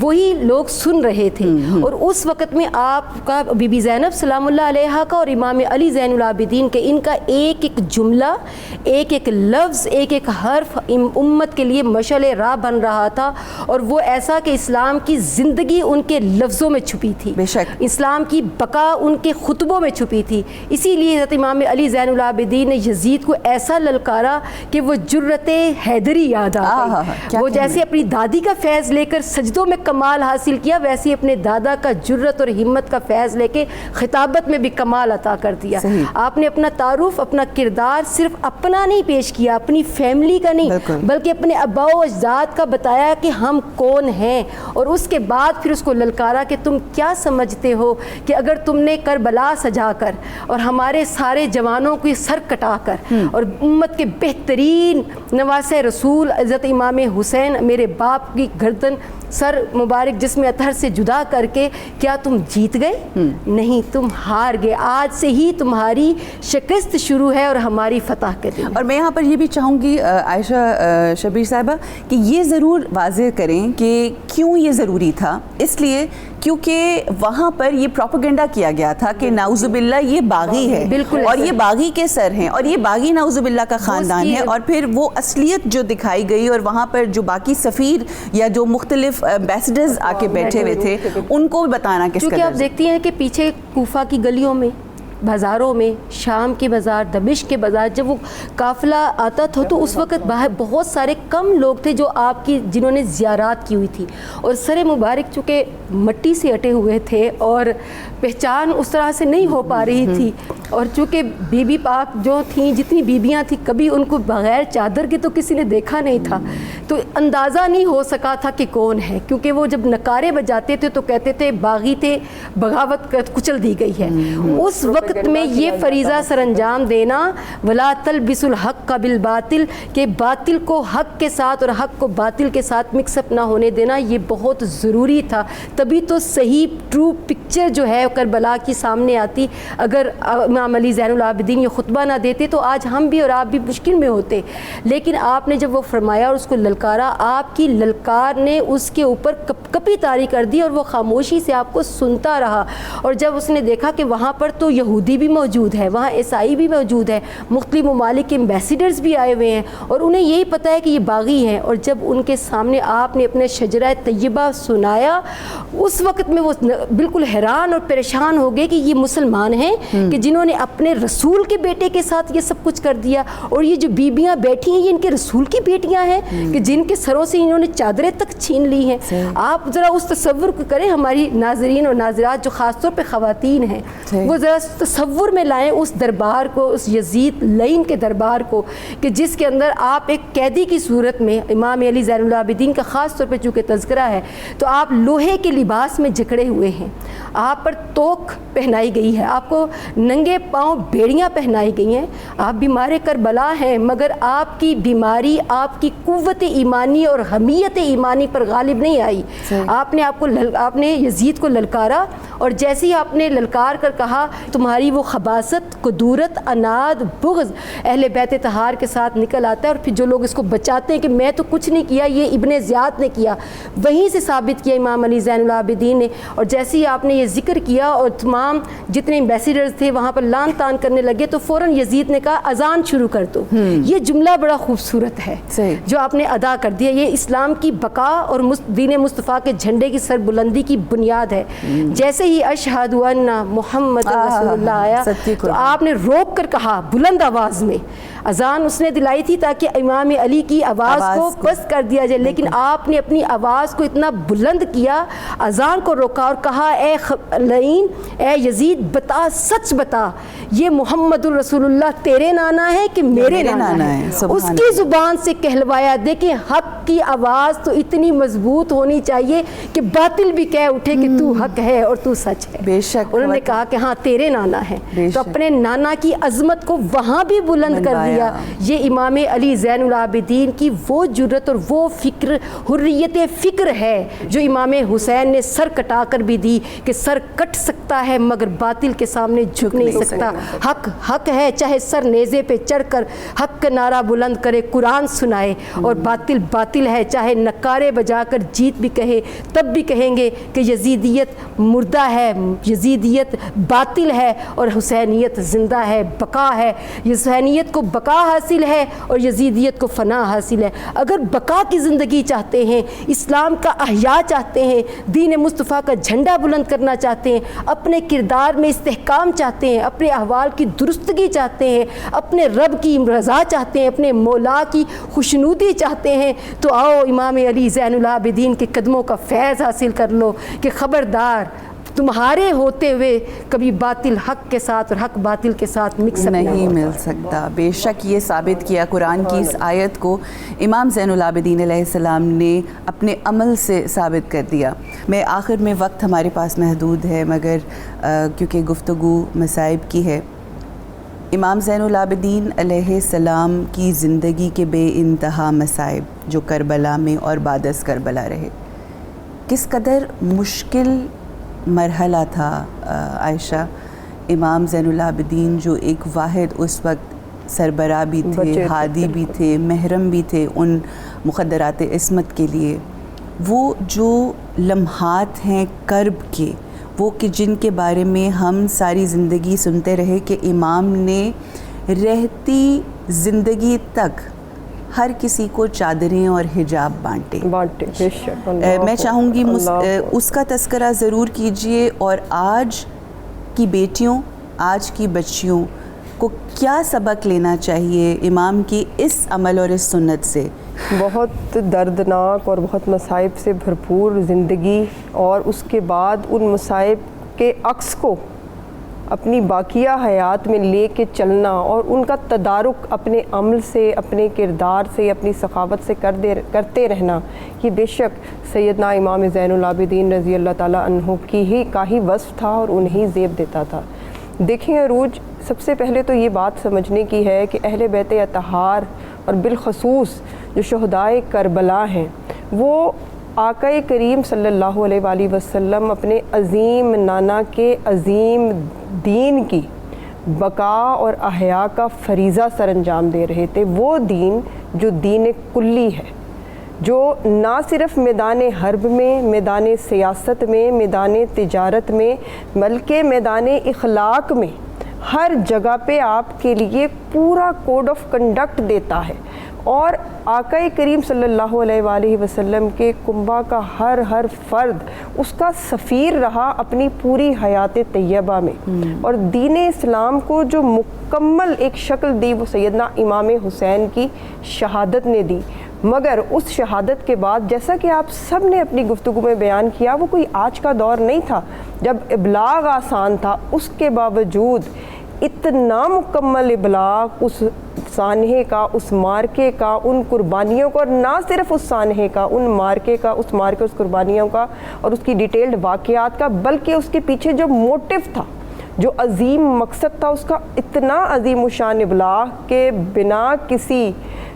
وہی لوگ سن رہے تھے، اور اس وقت میں آپ کا بی بی زینب سلام اللہ علیہا کا اور امام علی زین العابدین کے ان کا ایک ایک جملہ، ایک ایک لفظ، ایک ایک حرف امت کے لیے مشعل راہ بن رہا تھا، اور وہ ایسا کہ اسلام کی زندگی ان کے لفظوں میں چھپی تھی، اسلام کی بقا ان کے خطبوں میں چھپی تھی۔ اسی لیے حضرت امام علی زین العابدین نے یزید کو ایسا للکارا کہ وہ جرت حیدری یاد آ گئی۔ وہ جیسے اپنی دادی کا فیض لے کر سجدوں میں کمال حاصل کیا، ویسے ہی اپنے دادا کا جرت اور ہمت کا فیض لے کے خطابت میں بھی کمال عطا کر دیا۔ آپ نے اپنا تعارف، اپنا کردار صرف اپنا نہیں پیش کیا، اپنی فیملی کا نہیں، بلکہ اپنے آباء و اجداد کا بتایا کہ ہم کون ہیں، اور اس کے بعد پھر اس کو للکارا کہ تم کیا سمجھتے ہو کہ اگر تم نے کربلا سجا کر اور ہمارے سارے جوانوں کو سر کٹا کر اور امت کے بہترین نواسہ رسول حضرت امام حسین میرے باپ کی گردن سر مبارک جسم اطہر سے جدا کر کے کیا تم جیت گئے؟ نہیں، تم ہار گئے۔ آج سے ہی تمہاری شکست شروع ہے اور ہماری فتح کے دن۔ اور میں یہاں پر یہ بھی چاہوں گی عائشہ شبیر صاحبہ کہ یہ ضرور واضح کریں کہ کیوں یہ ضروری تھا، اس لیے کیونکہ وہاں پر یہ پروپیگنڈا کیا گیا تھا کہ نعوذ باللہ یہ باغی ہے، اور یہ باغی کے سر ہیں، اور یہ باغی نعوذ باللہ کا خاندان ہے، اور پھر وہ اصلیت جو دکھائی گئی، اور وہاں پر جو باقی سفیر یا جو مختلف ایمبیسڈرز آ کے بیٹھے ہوئے تھے ان کو بھی بتانا کس کیونکہ آپ دیکھتی ہیں کہ پیچھے کوفہ کی گلیوں میں، بازاروں میں، شام کے بازار، دمشق کے بازار، جب وہ قافلہ آتا تھا تو اس وقت باہر بہت سارے کم لوگ تھے جو آپ کی جنہوں نے زیارات کی ہوئی تھی، اور سر مبارک چونکہ مٹی سے اٹے ہوئے تھے اور پہچان اس طرح سے نہیں ہو پا رہی تھی، اور چونکہ بی بی پاک جو تھیں، جتنی بیبیاں تھیں، کبھی ان کو بغیر چادر کے تو کسی نے دیکھا نہیں تھا، تو اندازہ نہیں ہو سکا تھا کہ کون ہے، کیونکہ وہ جب نکارے بجاتے تھے تو کہتے تھے باغی تھے، بغاوت کچل دی گئی ہے۔ اس وقت میں یہ فریضہ سر انجام دینا ولا تلبسوا الحق بالباطل، کہ باطل کو حق کے ساتھ اور حق کو باطل کے ساتھ مکس اپ نہ ہونے دینا، یہ بہت ضروری تھا، تبھی تو صحیح ٹرو پکچر جو ہے کربلا کی سامنے آتی۔ اگر امام علی زین العابدین یہ خطبہ نہ دیتے تو آج ہم بھی اور آپ بھی مشکل میں ہوتے، لیکن آپ نے جب وہ فرمایا اور اس کو للکارا، آپ کی للکار نے اس کے اوپر کپی طاری کر دی، اور وہ خاموشی سے آپ کو سنتا رہا، اور جب اس نے دیکھا کہ وہاں پر تو یہودی بھی موجود ہے، وہاں عیسائی بھی موجود ہے، مختلف ممالک کے ایمبیسیڈرز بھی آئے ہوئے ہیں، اور انہیں یہی پتہ ہے کہ یہ باغی ہیں، اور جب ان کے سامنے آپ نے اپنے شجرہ طیبہ سنایا، اس وقت میں وہ بالکل حیران اور پریشان ہو گئے کہ یہ مسلمان ہیں کہ جنہوں نے اپنے رسول کے بیٹے کے ساتھ یہ سب کچھ کر دیا، اور یہ جو بیبیاں بیٹھی ہیں یہ ان کے رسول کی بیٹیاں ہیں کہ جن کے سروں سے انہوں نے چادریں تک چھین لی ہیں۔ آپ ذرا اس تصور کو کریں، ہماری ناظرین اور ناظرات جو خاص طور پہ خواتین ہیں وہ ذرا تصور میں لائیں اس دربار کو، اس یزید لعین کے دربار کو، کہ جس کے اندر آپ ایک قیدی کی صورت میں، امام علی زین العابدین کا خاص طور پہ چونکہ تذکرہ ہے تو آپ لوہے کے لباس میں جکڑے ہوئے ہیں، آپ پر توک پہنائی گئی ہے، آپ کو ننگے ننگے پاؤں بیڑیاں پہنائی گئی ہیں. آپ بیمار کربلا ہیں مگر آپ کی بیماری آپ کی قوت ایمانی اور حمیت ایمانی پر غالب نہیں آئی. آپ نے یزید کو للکارا اور جیسے ہی آپ نے للکار کر کہا تمہاری وہ خباثت، کدورت، اناد، بغض اہل بیت طہار کے ساتھ نکل آتا ہے. اور پھر جو لوگ اس کو بچاتے ہیں کہ میں تو کچھ نہیں کیا، یہ ابن زیاد نے کیا، وہیں سے ثابت کیا امام علی زین العابدین نے. اور جیسے ہی آپ نے یہ ذکر کیا اور تمام جتنے ایمبیسیڈرز تھے وہاں پر لان تان کرنے لگے تو فوراً یزید نے کہا اذان شروع کر دو. یہ جملہ بڑا خوبصورت ہے جو آپ نے ادا کر دیا. یہ اسلام کی بقا اور دین مصطفیٰ کے جھنڈے کی سر بلندی کی بنیاد ہے. جیسے ہی اشہد ان محمد رسول اللہ آیا تو آپ نے روک کر کہا بلند آواز میں. اذان اس نے دلائی تھی تاکہ امام علی کی آواز کو پست کر دیا جائے، لیکن آپ نے اپنی آواز کو اتنا بلند کیا، اذان کو روکا اور کہا اے لعین، اے یزید بتا، سچ بتا یہ محمد الرسول اللہ تیرے نانا ہے کہ میرے نانا ہے؟ اس کی زبان سے کہلوایا. دیکھیں حق کی آواز تو اتنی مضبوط ہونی چاہیے کہ باطل بھی کہہ اٹھے کہ تو حق ہے اور تو سچ ہے. بے شک انہوں نے کہا کہ ہاں تیرے نانا ہے، تو اپنے نانا کی عظمت کو وہاں بھی بلند کر دیا. یہ امام علی زین العابدین کی وہ جرت اور وہ فکر، حریت فکر ہے جو امام حسین نے سر کٹا کر بھی دی کہ سر کٹ سکتا ہے مگر باطل کے سامنے جھک نہیں سکتا. حق حق ہے چاہے سر نیزے پہ چڑھ کر حق کا نعرہ بلند کرے، قرآن سنائے، اور باطل باطل ہے چاہے نکارے بجا کر جیت بھی کہے تب بھی کہیں گے کہ یزیدیت مردہ ہے، یزیدیت باطل ہے اور حسینیت زندہ ہے، بقا ہے. حسینیت کو بقا حاصل ہے اور یزیدیت کو فنا حاصل ہے. اگر بقا کی زندگی چاہتے ہیں، اسلام کا احیاء چاہتے ہیں، دین مصطفیٰ کا جھنڈا بلند کرنا چاہتے ہیں، اپنے کردار میں استحکام چاہتے ہیں، اپنے احوال کی درستگی چاہتے ہیں، اپنے رب کی رضا چاہتے ہیں، اپنے مولا کی خوشنودی چاہتے ہیں، تو آؤ امام علی زین العابدین کے قدموں کا فیض حاصل کر لو کہ خبردار تمہارے ہوتے ہوئے کبھی باطل حق کے ساتھ اور حق باطل کے ساتھ مکس نہیں مل سکتا. بے شک یہ ثابت کیا قرآن کی اس آیت کو امام زین العابدین علیہ السلام نے اپنے عمل سے ثابت کر دیا. میں آخر میں وقت ہمارے پاس محدود ہے مگر کیونکہ گفتگو مصائب کی ہے، امام زین العابدین علیہ السلام کی زندگی کے بے انتہا مصائب جو کربلا میں اور بعد از کربلا رہے، کس قدر مشکل مرحلہ تھا عائشہ. امام زین العابدین جو ایک واحد اس وقت سربراہ بھی تھے، ہادی بھی تھے، محرم بھی تھے ان مخدرات عصمت کے لیے، وہ جو لمحات ہیں کرب کے، وہ کہ جن کے بارے میں ہم ساری زندگی سنتے رہے کہ امام نے رہتی زندگی تک ہر کسی کو چادریں اور حجاب بانٹے. میں چاہوں گی اس کا تذکرہ ضرور کیجئے، اور آج کی بیٹیوں، آج کی بچیوں کو کیا سبق لینا چاہیے امام کی اس عمل اور اس سنت سے؟ بہت دردناک اور بہت مصائب سے بھرپور زندگی، اور اس کے بعد ان مصائب کے عکس کو اپنی باقیہ حیات میں لے کے چلنا، اور ان کا تدارک اپنے عمل سے، اپنے کردار سے، اپنی سخاوت سے کرتے رہنا، یہ بے شک سیدنا امام زین العابدین رضی اللہ تعالیٰ عنہ کا ہی وصف تھا اور انہیں زیب دیتا تھا. دیکھیں عروج، سب سے پہلے تو یہ بات سمجھنے کی ہے کہ اہل بیت اطہار اور بالخصوص جو شہدائے کربلا ہیں، وہ آقا کریم صلی اللہ علیہ وآلہ وسلم اپنے عظیم نانا کے عظیم دین کی بقا اور احیاء کا فریضہ سر انجام دے رہے تھے. وہ دین جو دین کلی ہے، جو نہ صرف میدان حرب میں، میدان سیاست میں، میدان تجارت میں، بلکہ میدان اخلاق میں ہر جگہ پہ آپ کے لیے پورا کوڈ آف کنڈکٹ دیتا ہے. اور آقا کریم صلی اللہ علیہ وآلہ وسلم کے کنبہ کا ہر فرد اس کا سفیر رہا اپنی پوری حیات طیبہ میں. اور دین اسلام کو جو مکمل ایک شکل دی وہ سیدنا امام حسین کی شہادت نے دی. مگر اس شہادت کے بعد، جیسا کہ آپ سب نے اپنی گفتگو میں بیان کیا، وہ کوئی آج کا دور نہیں تھا جب ابلاغ آسان تھا. اس کے باوجود اتنا مکمل ابلاغ اس سانحے کا، اس مارکے کا، ان قربانیوں کا، اور نہ صرف اس سانحے کا، ان مارکے کا، اس قربانیوں کا اور اس کی ڈیٹیلڈ واقعات کا، بلکہ اس کے پیچھے جو موٹیو تھا، جو عظیم مقصد تھا اس کا اتنا عظیم الشان ابلاغ کہ بنا کسی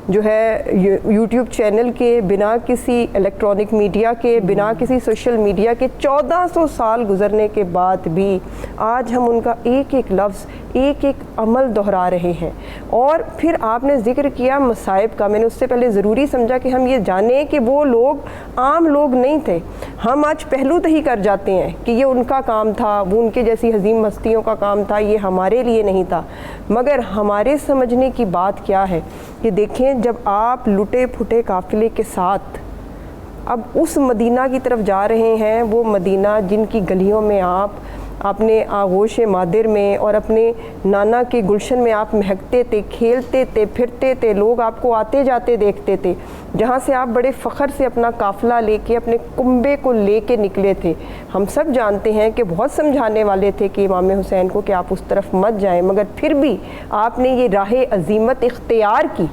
جو ہے یوٹیوب چینل کے، بنا کسی الیکٹرانک میڈیا کے، بنا کسی سوشل میڈیا کے 1400 سال گزرنے کے بعد بھی آج ہم ان کا ایک ایک لفظ، ایک ایک عمل دہرا رہے ہیں۔ اور پھر آپ نے ذکر کیا مصائب کا، میں نے اس سے پہلے ضروری سمجھا کہ ہم یہ جانیں کہ وہ لوگ عام لوگ نہیں تھے۔ ہم آج پہلو تہی کر جاتے ہیں کہ یہ ان کا کام تھا، وہ ان کے جیسی عظیم ہستیوں کا کام تھا، یہ ہمارے لیے نہیں تھا۔ مگر ہمارے سمجھنے کی بات کیا ہے کہ دیکھیں، جب آپ لٹے پھٹے قافلے کے ساتھ اب اس مدینہ کی طرف جا رہے ہیں، وہ مدینہ جن کی گلیوں میں آپ اپنے آغوش مادر میں اور اپنے نانا کے گلشن میں آپ مہکتے تھے، کھیلتے تھے، پھرتے تھے، لوگ آپ کو آتے جاتے دیکھتے تھے، جہاں سے آپ بڑے فخر سے اپنا قافلہ لے کے اپنے کنبے کو لے کے نکلے تھے۔ ہم سب جانتے ہیں کہ بہت سمجھانے والے تھے کہ امام حسین کو کہ آپ اس طرف مت جائیں، مگر پھر بھی آپ نے یہ راہ عظیمت اختیار کی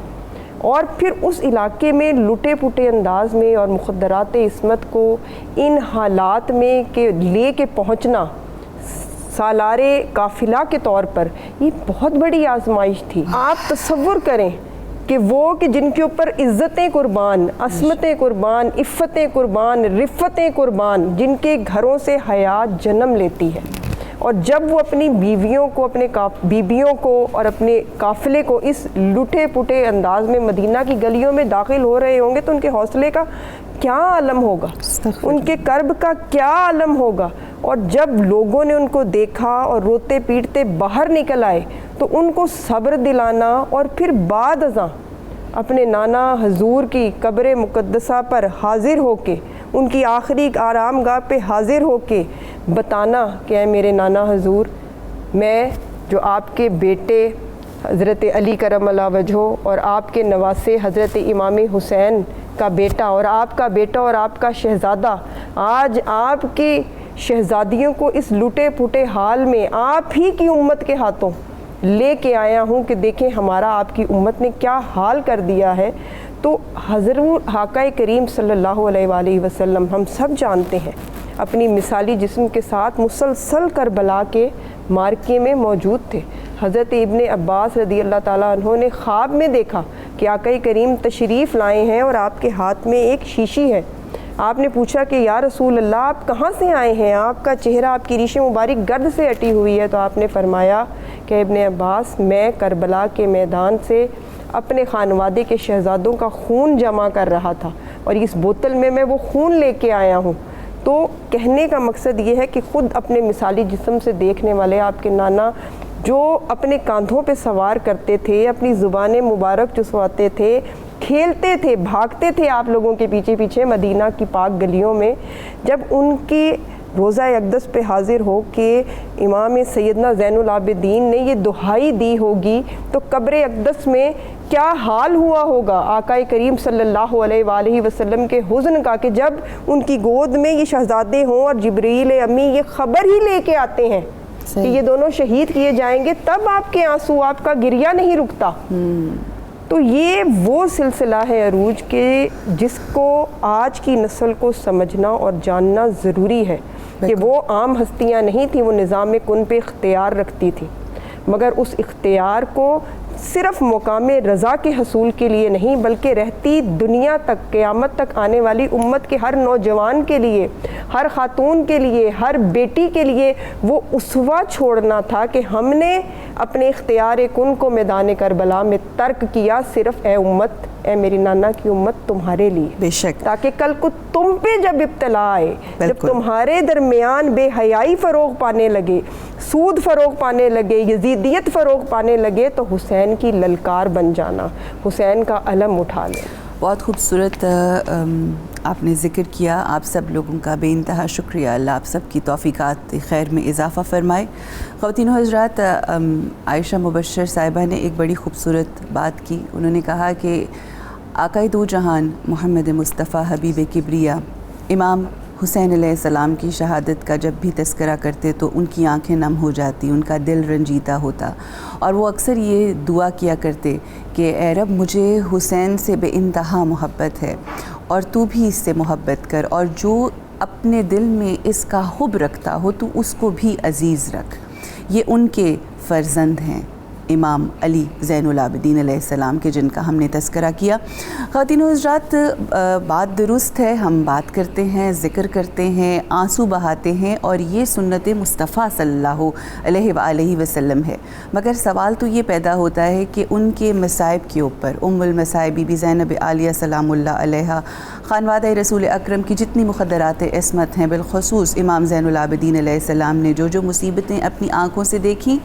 اور پھر اس علاقے میں لٹے پٹے انداز میں اور مخدرات عصمت کو ان حالات میں کہ لے کے پہنچنا سالار قافلہ کے طور پر، یہ بہت بڑی آزمائش تھی۔ آپ تصور کریں کہ وہ کہ جن کے اوپر عزتیں قربان، عصمتیں قربان، عفتیں قربان، رفتیں قربان، جن کے گھروں سے حیات جنم لیتی ہے، اور جب وہ اپنی بیویوں کو اور اپنے قافلے کو اس لٹے پٹے انداز میں مدینہ کی گلیوں میں داخل ہو رہے ہوں گے تو ان کے حوصلے کا کیا عالم ہوگا، ان کے کرب کا کیا عالم ہوگا۔ اور جب لوگوں نے ان کو دیکھا اور روتے پیٹتے باہر نکل آئے تو ان کو صبر دلانا اور پھر بعد ازاں اپنے نانا حضور کی قبر مقدسہ پر حاضر ہو کے، ان کی آخری آرام گاہ پہ حاضر ہو کے بتانا کہ اے میرے نانا حضور، میں جو آپ کے بیٹے حضرت علی کرم اللہ وجہہ اور آپ کے نواسے حضرت امام حسین کا بیٹا اور آپ کا بیٹا اور آپ کا شہزادہ، آج آپ کی شہزادیوں کو اس لٹے پھٹے حال میں آپ ہی کی امت کے ہاتھوں لے کے آیا ہوں کہ دیکھیں ہمارا آپ کی امت نے کیا حال کر دیا ہے۔ تو حضرت آقا کریم صلی اللہ علیہ وآلہ وسلم ہم سب جانتے ہیں اپنی مثالی جسم کے ساتھ مسلسل کربلا کے مارکے میں موجود تھے۔ حضرت ابن عباس رضی اللہ تعالیٰ عنہ نے خواب میں دیکھا کہ آقا کریم تشریف لائے ہیں اور آپ کے ہاتھ میں ایک شیشی ہے۔ آپ نے پوچھا کہ یا رسول اللہ آپ کہاں سے آئے ہیں، آپ کا چہرہ، آپ کی ریش مبارک گرد سے اٹی ہوئی ہے۔ تو آپ نے فرمایا کہ ابن عباس، میں کربلا کے میدان سے اپنے خانوادے کے شہزادوں کا خون جمع کر رہا تھا اور اس بوتل میں وہ خون لے کے آیا ہوں۔ تو کہنے کا مقصد یہ ہے کہ خود اپنے مثالی جسم سے دیکھنے والے آپ کے نانا جو اپنے کاندھوں پہ سوار کرتے تھے، اپنی زبان مبارک چسواتے تھے، کھیلتے تھے، بھاگتے تھے آپ لوگوں کے پیچھے پیچھے مدینہ کی پاک گلیوں میں، جب ان کی روضہ اقدس پہ حاضر ہو کے امام سیدنا زین العابدین نے یہ دہائی دی ہوگی تو قبر اقدس میں کیا حال ہوا ہوگا آقا کریم صلی اللہ علیہ وآلہ وسلم کے حزن کا، کہ جب ان کی گود میں یہ شہزادے ہوں اور جبریل امی یہ خبر ہی لے کے آتے ہیں کہ یہ دونوں شہید کیے جائیں گے، تب آپ کے آنسو، آپ کا گریہ نہیں رکتا۔ تو یہ وہ سلسلہ ہے عروج کہ جس کو آج کی نسل کو سمجھنا اور جاننا ضروری ہے کہ وہ عام ہستیاں نہیں تھیں، وہ نظام کن پہ اختیار رکھتی تھی، مگر اس اختیار کو صرف مقام رضا کے حصول کے لیے نہیں بلکہ رہتی دنیا تک، قیامت تک آنے والی امت کے ہر نوجوان کے لیے، ہر خاتون کے لیے، ہر بیٹی کے لیے وہ اسوہ چھوڑنا تھا کہ ہم نے اپنے اختیار کن کو میدان کربلا میں ترک کیا، صرف اے امت، اے میری نانا کی امت تمہارے لیے، بے شک، تاکہ کل کو تم پہ جب ابتلا آئے، جب تمہارے درمیان بے حیائی فروغ پانے لگے، سود فروغ پانے لگے، یزیدیت فروغ پانے لگے، تو حسین کی للکار بن جانا، حسین کا علم اٹھا لے۔ بہت خوبصورت آپ نے ذکر کیا، آپ سب لوگوں کا بے انتہا شکریہ، اللہ آپ سب کی توفیقات خیر میں اضافہ فرمائے۔ خواتین و حضرات، عائشہ مبشر صاحبہ نے ایک بڑی خوبصورت بات کی، انہوں نے کہا کہ آقائے دو جہان محمد مصطفیٰ حبیب کبریا امام حسین علیہ السلام کی شہادت کا جب بھی تذکرہ کرتے تو ان کی آنکھیں نم ہو جاتی، ان کا دل رنجیدہ ہوتا، اور وہ اکثر یہ دعا کیا کرتے کہ اے رب مجھے حسین سے بے انتہا محبت ہے اور تو بھی اس سے محبت کر، اور جو اپنے دل میں اس کا حب رکھتا ہو تو اس کو بھی عزیز رکھ۔ یہ ان کے فرزند ہیں امام علی زین العابدین علیہ السلام کے، جن کا ہم نے تذکرہ کیا۔ خواتین و حضرات، بات درست ہے، ہم بات کرتے ہیں، ذکر کرتے ہیں، آنسو بہاتے ہیں، اور یہ سنت مصطفیٰ صلی اللہ علیہ وآلہ وسلم ہے، مگر سوال تو یہ پیدا ہوتا ہے کہ ان کے مصائب کے اوپر، ام المصائب بی بی زینب عالیہ سلام اللہ علیہا، خانوادہ رسول اکرم کی جتنی مقدرات عصمت ہیں، بالخصوص امام زین العابدین علیہ السلام نے جو مصیبتیں اپنی آنکھوں سے دیکھیں،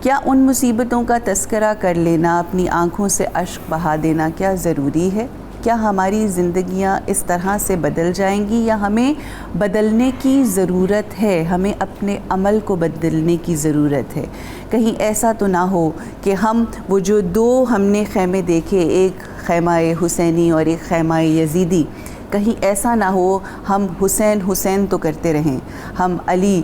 کیا ان مصیبتوں کا تذکرہ کر لینا، اپنی آنکھوں سے اشک بہا دینا کیا ضروری ہے؟ کیا ہماری زندگیاں اس طرح سے بدل جائیں گی، یا ہمیں بدلنے کی ضرورت ہے، ہمیں اپنے عمل کو بدلنے کی ضرورت ہے؟ کہیں ایسا تو نہ ہو کہ ہم وہ جو دو ہم نے خیمے دیکھے، ایک خیمہ حسینی اور ایک خیمہ یزیدی، کہیں ایسا نہ ہو ہم حسین تو کرتے رہیں، ہم علی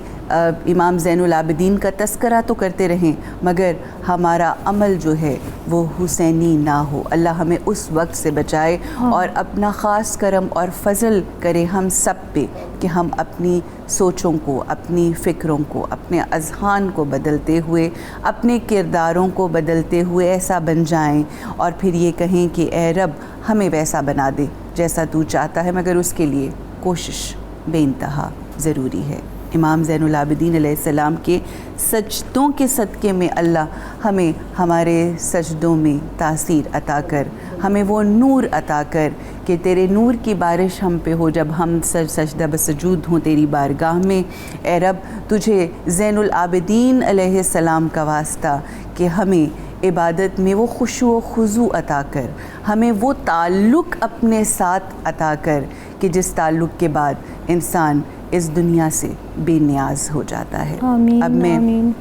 امام زین العابدین کا تذکرہ تو کرتے رہیں، مگر ہمارا عمل جو ہے وہ حسینی نہ ہو۔ اللہ ہمیں اس وقت سے بچائے اور اپنا خاص کرم اور فضل کرے ہم سب پہ کہ ہم اپنی سوچوں کو، اپنی فکروں کو، اپنے اذہان کو بدلتے ہوئے، اپنے کرداروں کو بدلتے ہوئے ایسا بن جائیں، اور پھر یہ کہیں کہ اے رب ہمیں ویسا بنا دے جیسا تو چاہتا ہے، مگر اس کے لیے کوشش بے انتہا ضروری ہے۔ امام زین العابدین علیہ السلام کے سجدوں کے صدقے میں اللہ ہمیں ہمارے سجدوں میں تاثیر عطا کر، ہمیں وہ نور عطا کر کہ تیرے نور کی بارش ہم پہ ہو جب ہم سجدہ بسجود ہوں تیری بارگاہ میں۔ اے رب تجھے زین العابدین علیہ السلام کا واسطہ کہ ہمیں عبادت میں وہ خشوع و خضوع عطا کر، ہمیں وہ تعلق اپنے ساتھ عطا کر کہ جس تعلق کے بعد انسان اس دنیا سے بے نیاز ہو جاتا ہے۔ آمین۔ اب میں آمین۔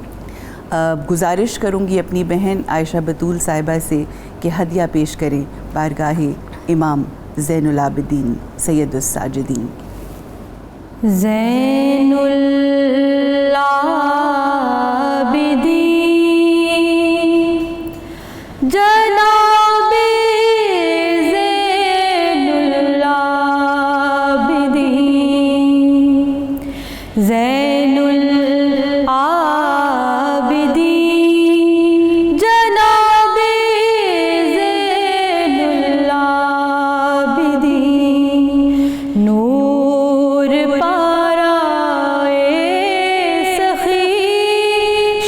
گزارش کروں گی اپنی بہن عائشہ بطول صاحبہ سے کہ ہدیہ پیش کریں بارگاہ امام زین العابدین سید الساجدین۔ زین العابدین جناب زین العابدین، زین العابدین جناب زین العابدین، نور پارائے سخی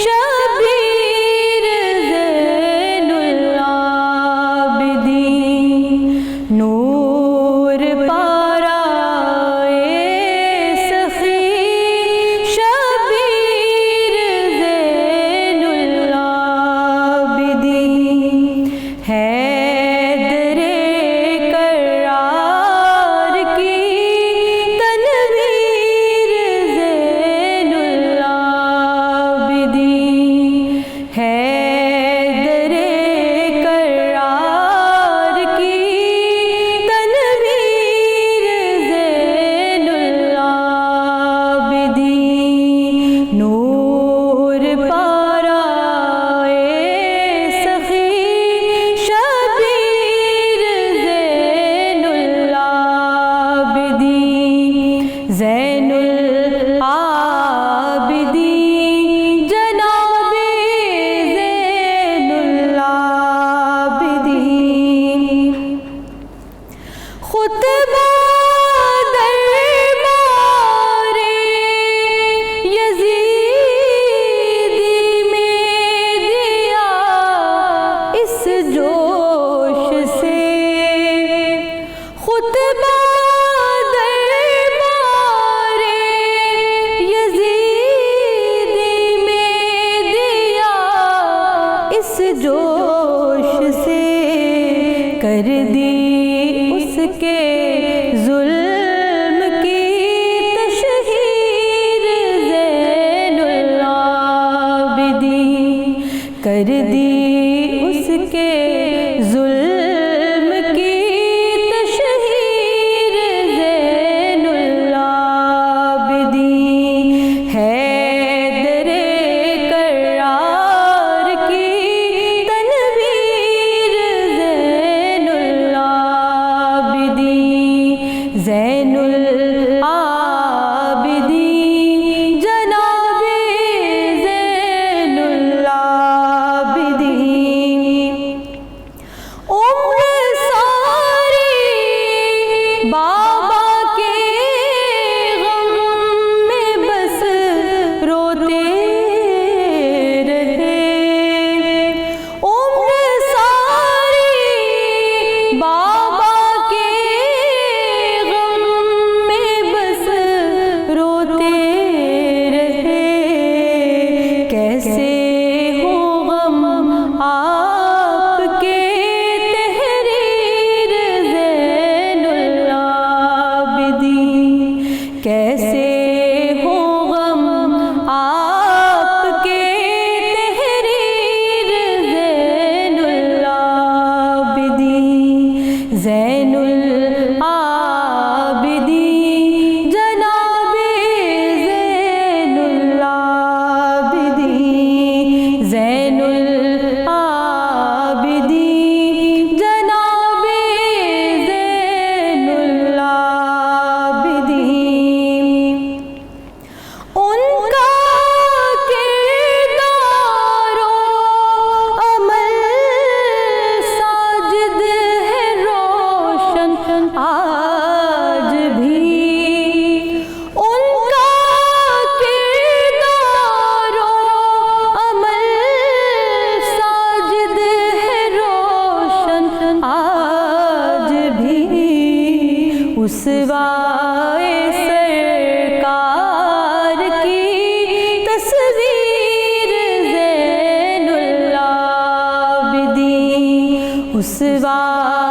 شبیر زین العابدین، نور پارائے سخی شبیر زین العابدین، حیدر کرار کی تنویر زین العابدین، حیدر کرار کی تنویر زین العابدین، نور پارائے سخی شبیر زین العابدین، زین العابدین جناب زین العابدین، خطبہ دربار یزیدی میں دیا اس جوش سے، خطبہ دربار یزیدی میں دیا اس جوش سے، کر دی اس کے ظلم کی تشہیر زین العابدین، کر دی اس کے ظلم کی تشہیر زین العابدین، حیدر کرار کی تنویر زین العابدین، زین العابدین جناب زین رسوا